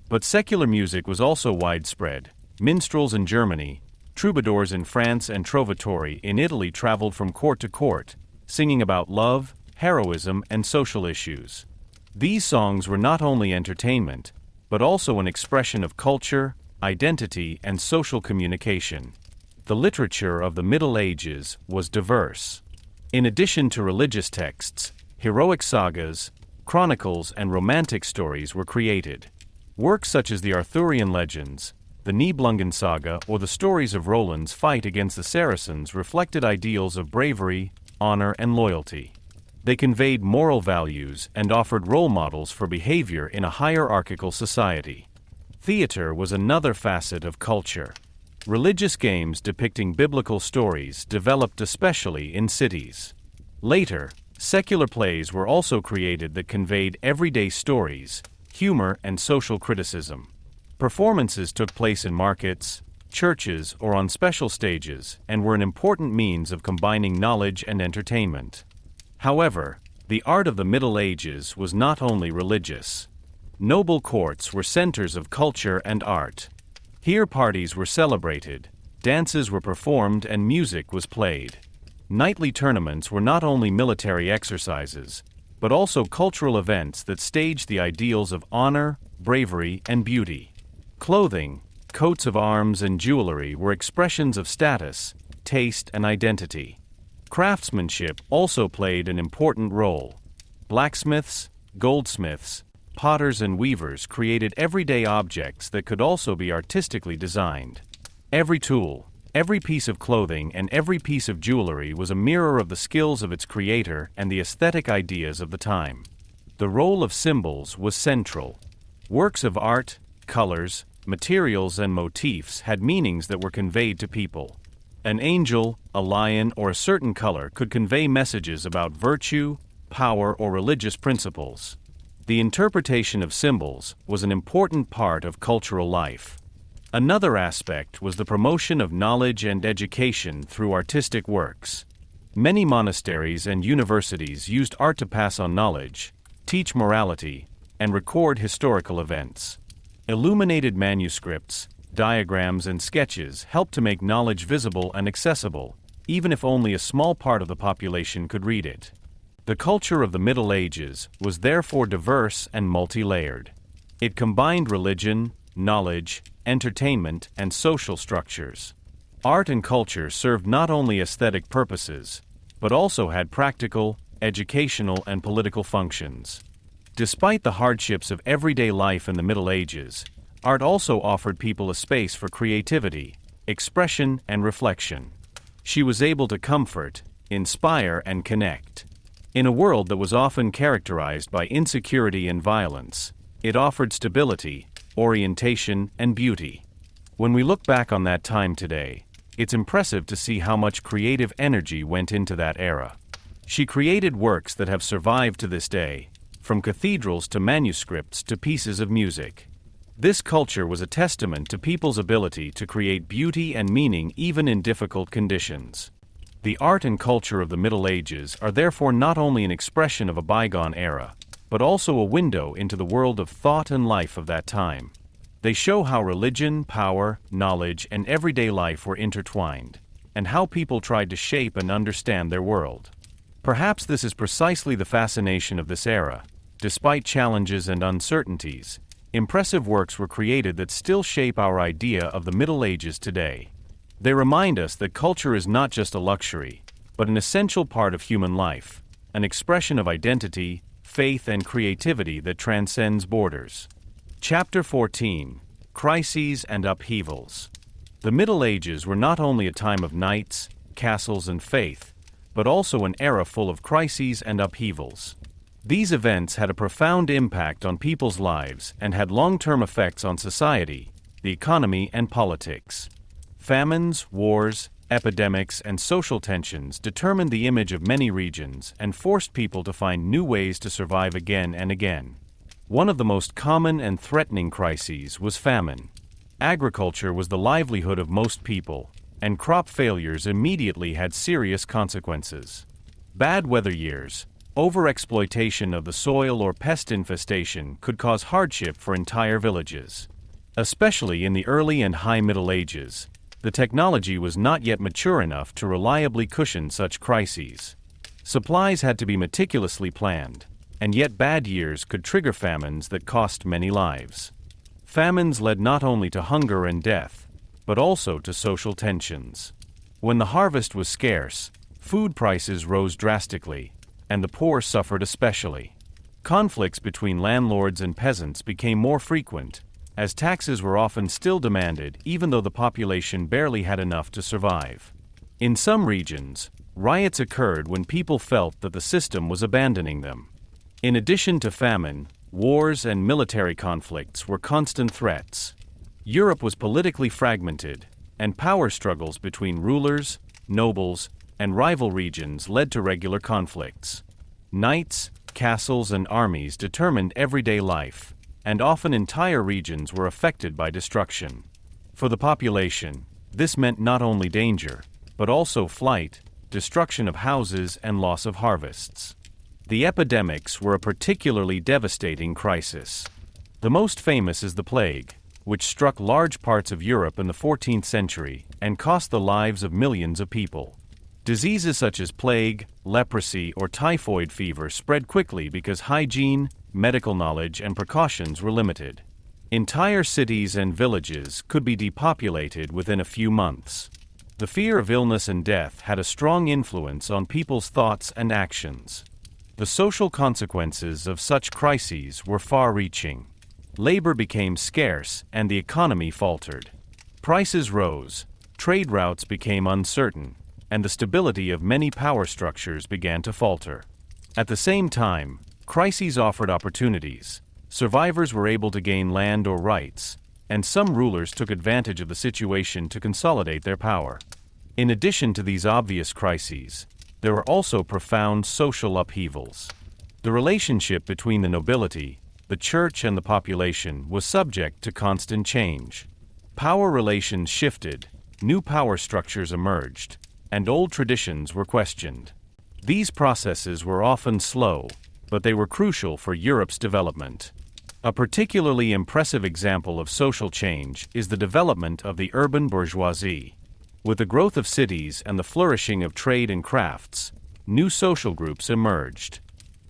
Speaker 1: But secular music was also widespread. Minstrels in Germany, troubadours in France, and trovatori in Italy traveled from court to court, singing about love, heroism, and social issues. These songs were not only entertainment, but also an expression of culture, identity, and social communication. The literature of the Middle Ages was diverse. In addition to religious texts, heroic sagas, chronicles, and romantic stories were created. Works such as the Arthurian legends, the Nibelungen saga, or the stories of Roland's fight against the Saracens reflected ideals of bravery, honor, and loyalty. They conveyed moral values and offered role models for behavior in a hierarchical society. Theater was another facet of culture. Religious games depicting biblical stories developed especially in cities. Later, secular plays were also created that conveyed everyday stories, humor, and social criticism. Performances took place in markets, churches, or on special stages, and were an important means of combining knowledge and entertainment. However, the art of the Middle Ages was not only religious. Noble courts were centers of culture and art. Here parties were celebrated, dances were performed, and music was played. Knightly tournaments were not only military exercises, but also cultural events that staged the ideals of honor, bravery, and beauty. Clothing, coats of arms, and jewelry were expressions of status, taste, and identity. Craftsmanship also played an important role. Blacksmiths, goldsmiths, potters, and weavers created everyday objects that could also be artistically designed. Every tool, every piece of clothing, and every piece of jewelry was a mirror of the skills of its creator and the aesthetic ideas of the time. The role of symbols was central. Works of art, colors, materials, and motifs had meanings that were conveyed to people. An angel, a lion, or a certain color could convey messages about virtue, power, or religious principles. The interpretation of symbols was an important part of cultural life. Another aspect was the promotion of knowledge and education through artistic works. Many monasteries and universities used art to pass on knowledge, teach morality, and record historical events. Illuminated manuscripts, diagrams, and sketches helped to make knowledge visible and accessible, even if only a small part of the population could read it. The culture of the Middle Ages was therefore diverse and multi-layered. It combined religion, knowledge, entertainment, and social structures. Art and culture served not only aesthetic purposes, but also had practical, educational, and political functions. Despite the hardships of everyday life in the Middle Ages, art also offered people a space for creativity, expression, and reflection. She was able to comfort, inspire, and connect. In a world that was often characterized by insecurity and violence, it offered stability, orientation, and beauty. When we look back on that time today, it's impressive to see how much creative energy went into that era. She created works that have survived to this day, from cathedrals to manuscripts to pieces of music. This culture was a testament to people's ability to create beauty and meaning even in difficult conditions. The art and culture of the Middle Ages are therefore not only an expression of a bygone era, but also a window into the world of thought and life of that time. They show how religion, power, knowledge, and everyday life were intertwined, and how people tried to shape and understand their world. Perhaps this is precisely the fascination of this era. Despite challenges and uncertainties, impressive works were created that still shape our idea of the Middle Ages today. They remind us that culture is not just a luxury, but an essential part of human life, an expression of identity, faith, and creativity that transcends borders. Chapter 14: Crises and Upheavals. The Middle Ages were not only a time of knights, castles, and faith, but also an era full of crises and upheavals. These events had a profound impact on people's lives and had long-term effects on society, the economy, and politics. Famines, wars, epidemics, and social tensions determined the image of many regions and forced people to find new ways to survive again and again. One of the most common and threatening crises was famine. Agriculture was the livelihood of most people, and crop failures immediately had serious consequences. Bad weather years, overexploitation of the soil, or pest infestation could cause hardship for entire villages. Especially in the early and high Middle Ages, the technology was not yet mature enough to reliably cushion such crises. Supplies had to be meticulously planned, and yet bad years could trigger famines that cost many lives. Famines led not only to hunger and death, but also to social tensions. When the harvest was scarce, food prices rose drastically, and the poor suffered especially. Conflicts between landlords and peasants became more frequent, as taxes were often still demanded even though the population barely had enough to survive. In some regions, riots occurred when people felt that the system was abandoning them. In addition to famine, wars and military conflicts were constant threats. Europe was politically fragmented, and power struggles between rulers, nobles, and rival regions led to regular conflicts. Knights, castles, and armies determined everyday life, and often entire regions were affected by destruction. For the population, this meant not only danger, but also flight, destruction of houses, and loss of harvests. The epidemics were a particularly devastating crisis. The most famous is the plague, which struck large parts of Europe in the 14th century and cost the lives of millions of people. Diseases such as plague, leprosy, or typhoid fever spread quickly because hygiene, medical knowledge, and precautions were limited. Entire cities and villages could be depopulated within a few months. The fear of illness and death had a strong influence on people's thoughts and actions. The social consequences of such crises were far-reaching. Labor became scarce and the economy faltered. Prices rose, trade routes became uncertain, and the stability of many power structures began to falter. At the same time, crises offered opportunities. Survivors were able to gain land or rights, and some rulers took advantage of the situation to consolidate their power. In addition to these obvious crises, there were also profound social upheavals. The relationship between the nobility, the church, and the population was subject to constant change. Power relations shifted, new power structures emerged, and old traditions were questioned. These processes were often slow, but they were crucial for Europe's development. A particularly impressive example of social change is the development of the urban bourgeoisie. With the growth of cities and the flourishing of trade and crafts, new social groups emerged.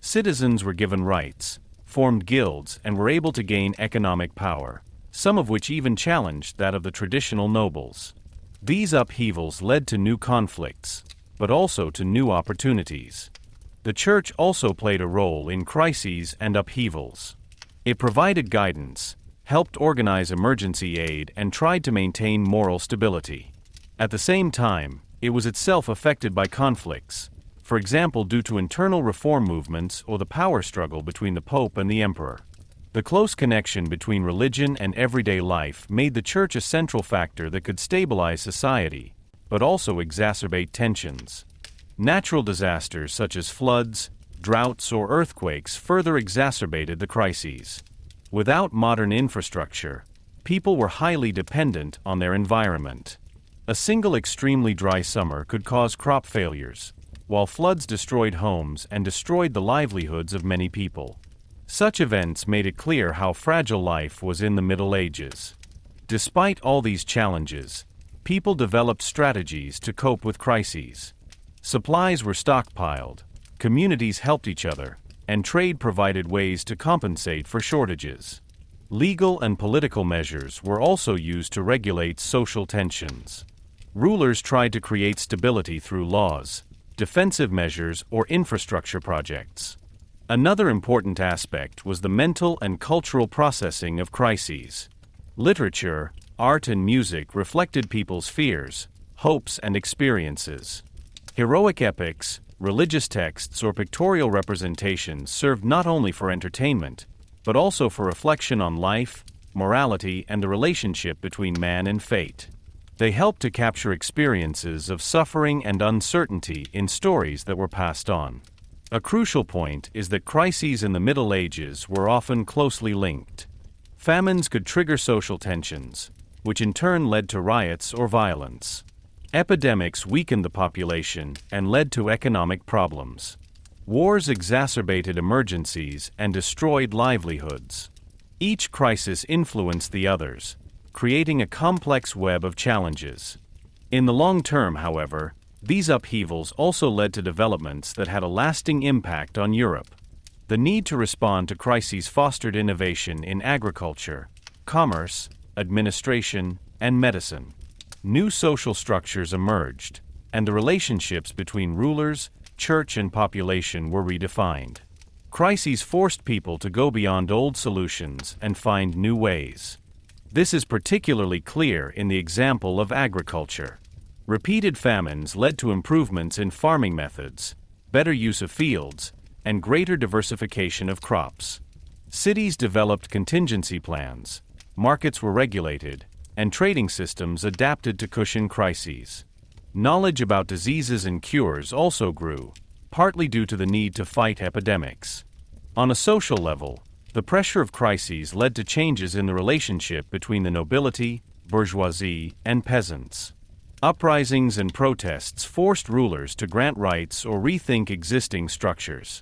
Speaker 1: Citizens were given rights, formed guilds, and were able to gain economic power, some of which even challenged that of the traditional nobles. These upheavals led to new conflicts, but also to new opportunities. The church also played a role in crises and upheavals. It provided guidance, helped organize emergency aid, and tried to maintain moral stability. At the same time, it was itself affected by conflicts, for example due to internal reform movements or the power struggle between the Pope and the Emperor. The close connection between religion and everyday life made the church a central factor that could stabilize society, but also exacerbate tensions. Natural disasters such as floods, droughts, or earthquakes further exacerbated the crises. Without modern infrastructure, people were highly dependent on their environment. A single extremely dry summer could cause crop failures, while floods destroyed homes and destroyed the livelihoods of many people. Such events made it clear how fragile life was in the Middle Ages. Despite all these challenges, people developed strategies to cope with crises. Supplies were stockpiled, communities helped each other, and trade provided ways to compensate for shortages. Legal and political measures were also used to regulate social tensions. Rulers tried to create stability through laws, defensive measures, or infrastructure projects. Another important aspect was the mental and cultural processing of crises. Literature, art, and music reflected people's fears, hopes, and experiences. Heroic epics, religious texts, or pictorial representations served not only for entertainment, but also for reflection on life, morality, and the relationship between man and fate. They helped to capture experiences of suffering and uncertainty in stories that were passed on. A crucial point is that crises in the Middle Ages were often closely linked. Famines could trigger social tensions, which in turn led to riots or violence. Epidemics weakened the population and led to economic problems. Wars exacerbated emergencies and destroyed livelihoods. Each crisis influenced the others, creating a complex web of challenges. In the long term, however, these upheavals also led to developments that had a lasting impact on Europe. The need to respond to crises fostered innovation in agriculture, commerce, administration, and medicine. New social structures emerged, and the relationships between rulers, church, and population were redefined. Crises forced people to go beyond old solutions and find new ways. This is particularly clear in the example of agriculture. Repeated famines led to improvements in farming methods, better use of fields, and greater diversification of crops. Cities developed contingency plans, markets were regulated, and trading systems adapted to cushion crises. Knowledge about diseases and cures also grew, partly due to the need to fight epidemics. On a social level, the pressure of crises led to changes in the relationship between the nobility, bourgeoisie, and peasants. Uprisings and protests forced rulers to grant rights or rethink existing structures.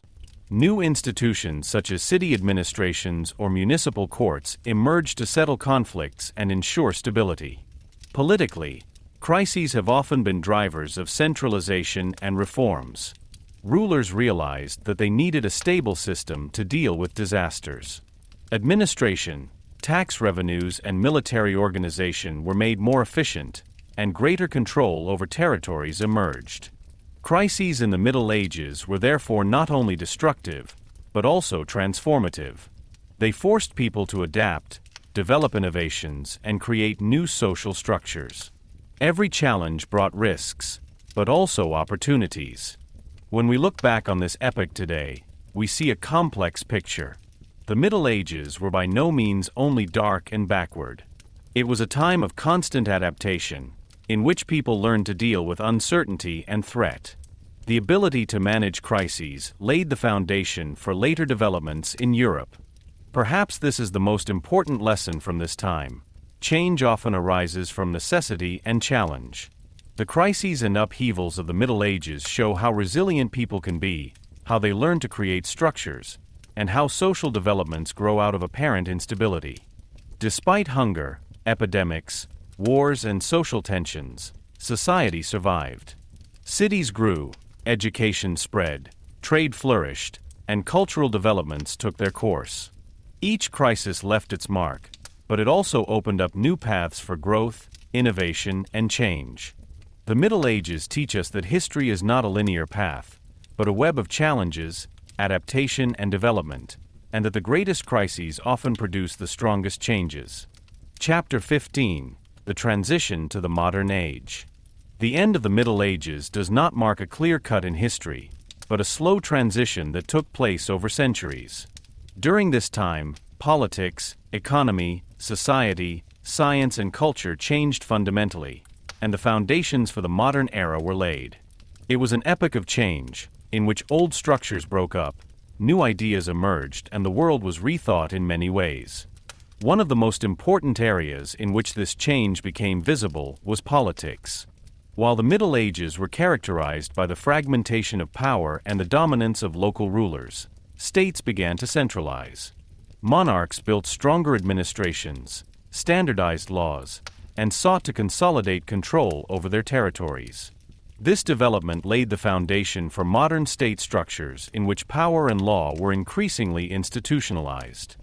Speaker 1: New institutions such as city administrations or municipal courts emerged to settle conflicts and ensure stability. Politically, crises have often been drivers of centralization and reforms. Rulers realized that they needed a stable system to deal with disasters. Administration, tax revenues, and military organization were made more efficient, and greater control over territories emerged. Crises in the Middle Ages were therefore not only destructive, but also transformative. They forced people to adapt, develop innovations, and create new social structures. Every challenge brought risks, but also opportunities. When we look back on this epoch today, we see a complex picture. The Middle Ages were by no means only dark and backward. It was a time of constant adaptation, in which people learned to deal with uncertainty and threat. The ability to manage crises laid the foundation for later developments in Europe. Perhaps this is the most important lesson from this time. Change often arises from necessity and challenge. The crises and upheavals of the Middle Ages show how resilient people can be, how they learn to create structures, and how social developments grow out of apparent instability. Despite hunger, epidemics, wars, and social tensions, society survived. Cities grew, education spread, trade flourished, and cultural developments took their course. Each crisis left its mark, but it also opened up new paths for growth, innovation, and change. The Middle Ages teach us that history is not a linear path, but a web of challenges, adaptation, and development, and that the greatest crises often produce the strongest changes. Chapter 15: The Transition to the Modern Age. The end of the Middle Ages does not mark a clear cut in history, but a slow transition that took place over centuries. During this time, politics, economy, society, science, and culture changed fundamentally, and the foundations for the modern era were laid. It was an epoch of change, in which old structures broke up, new ideas emerged, and the world was rethought in many ways. One of the most important areas in which this change became visible was politics. While the Middle Ages were characterized by the fragmentation of power and the dominance of local rulers, states began to centralize. Monarchs built stronger administrations, standardized laws, and sought to consolidate control over their territories. This development laid the foundation for modern state structures in which power and law were increasingly institutionalized.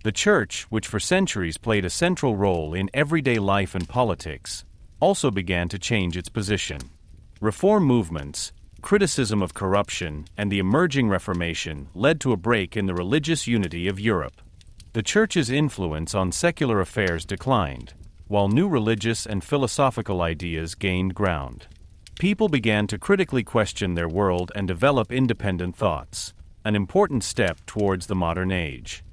Speaker 1: The Church, which for centuries played a central role in everyday life and politics, also began to change its position. Reform movements, criticism of corruption, and the emerging Reformation led to a break in the religious unity of Europe. The Church's influence on secular affairs declined, while new religious and philosophical ideas gained ground. People began to critically question their world and develop independent thoughts, an important step towards the modern age.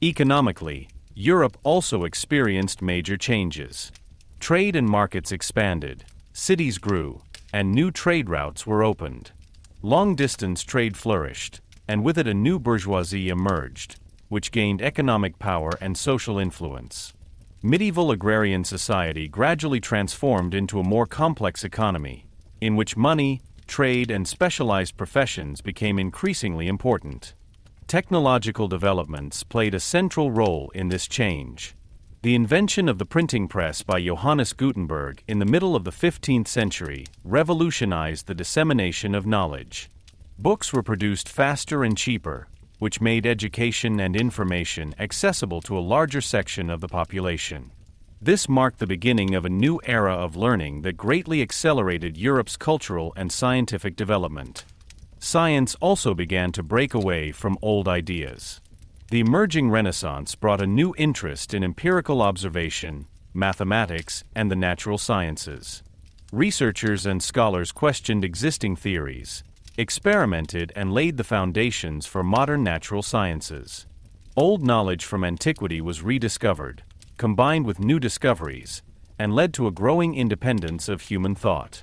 Speaker 1: Economically, Europe also experienced major changes. Trade and markets expanded, cities grew, and new trade routes were opened. Long-distance trade flourished, and with it a new bourgeoisie emerged, which gained economic power and social influence. Medieval agrarian society gradually transformed into a more complex economy, in which money, trade, and specialized professions became increasingly important. Technological developments played a central role in this change. The invention of the printing press by Johannes Gutenberg in the middle of the 15th century revolutionized the dissemination of knowledge. Books were produced faster and cheaper, which made education and information accessible to a larger section of the population. This marked the beginning of a new era of learning that greatly accelerated Europe's cultural and scientific development. Science also began to break away from old ideas. The emerging Renaissance brought a new interest in empirical observation, mathematics, and the natural sciences. Researchers and scholars questioned existing theories, experimented, and laid the foundations for modern natural sciences. Old knowledge from antiquity was rediscovered, combined with new discoveries, and led to a growing independence of human thought.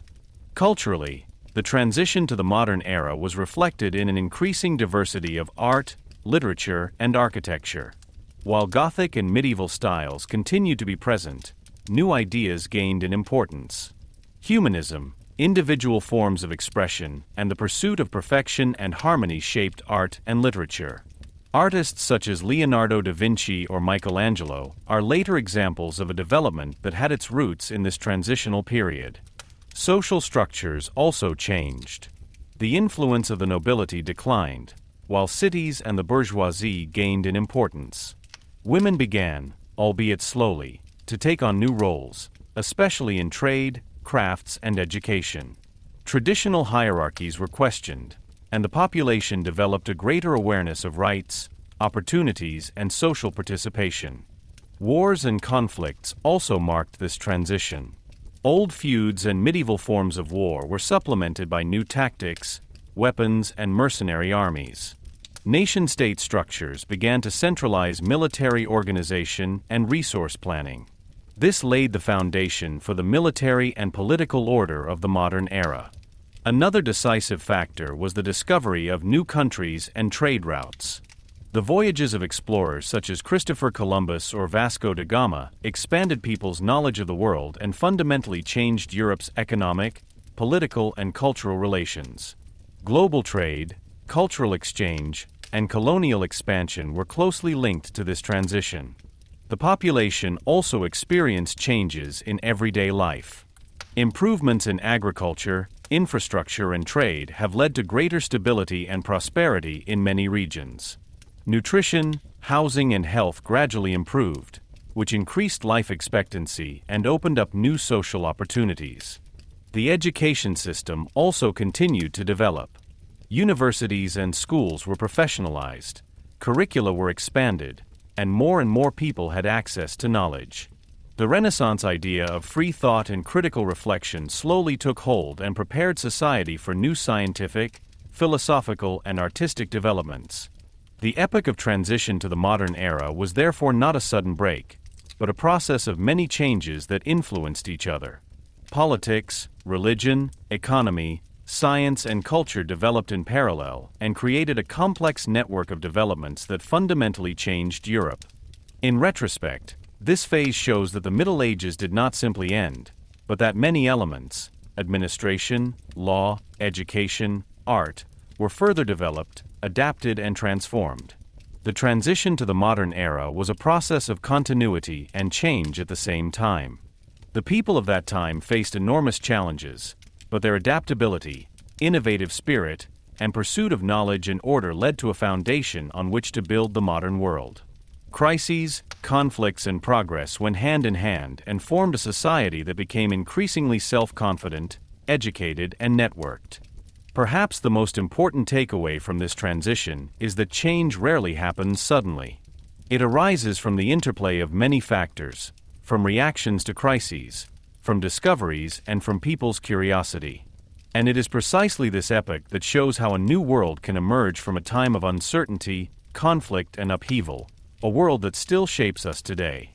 Speaker 1: Culturally, the transition to the modern era was reflected in an increasing diversity of art, literature, and architecture. While Gothic and medieval styles continued to be present, new ideas gained in importance. Humanism, individual forms of expression, and the pursuit of perfection and harmony shaped art and literature. Artists such as Leonardo da Vinci or Michelangelo are later examples of a development that had its roots in this transitional period. Social structures also changed. The influence of the nobility declined, while cities and the bourgeoisie gained in importance. Women began, albeit slowly, to take on new roles, especially in trade, crafts, and education. Traditional hierarchies were questioned, and the population developed a greater awareness of rights, opportunities, and social participation. Wars and conflicts also marked this transition. Old feuds and medieval forms of war were supplemented by new tactics, weapons, and mercenary armies. Nation-state structures began to centralize military organization and resource planning. This laid the foundation for the military and political order of the modern era. Another decisive factor was the discovery of new countries and trade routes. The voyages of explorers such as Christopher Columbus or Vasco da Gama expanded people's knowledge of the world and fundamentally changed Europe's economic, political, and cultural relations. Global trade, cultural exchange, and colonial expansion were closely linked to this transition. The population also experienced changes in everyday life. Improvements in agriculture, infrastructure, and trade have led to greater stability and prosperity in many regions. Nutrition, housing, and health gradually improved, which increased life expectancy and opened up new social opportunities. The education system also continued to develop. Universities and schools were professionalized, curricula were expanded, and more people had access to knowledge. The Renaissance idea of free thought and critical reflection slowly took hold and prepared society for new scientific, philosophical, and artistic developments. The epoch of transition to the modern era was therefore not a sudden break, but a process of many changes that influenced each other. Politics, religion, economy, science, and culture developed in parallel and created a complex network of developments that fundamentally changed Europe. In retrospect, this phase shows that the Middle Ages did not simply end, but that many elements, administration, law, education, art, were further developed, adapted, and transformed. The transition to the modern era was a process of continuity and change at the same time. The people of that time faced enormous challenges, but their adaptability, innovative spirit, and pursuit of knowledge and order led to a foundation on which to build the modern world. Crises, conflicts, and progress went hand in hand and formed a society that became increasingly self-confident, educated, and networked. Perhaps the most important takeaway from this transition is that change rarely happens suddenly. It arises from the interplay of many factors, from reactions to crises, from discoveries, and from people's curiosity. And it is precisely this epoch that shows how a new world can emerge from a time of uncertainty, conflict, and upheaval, a world that still shapes us today.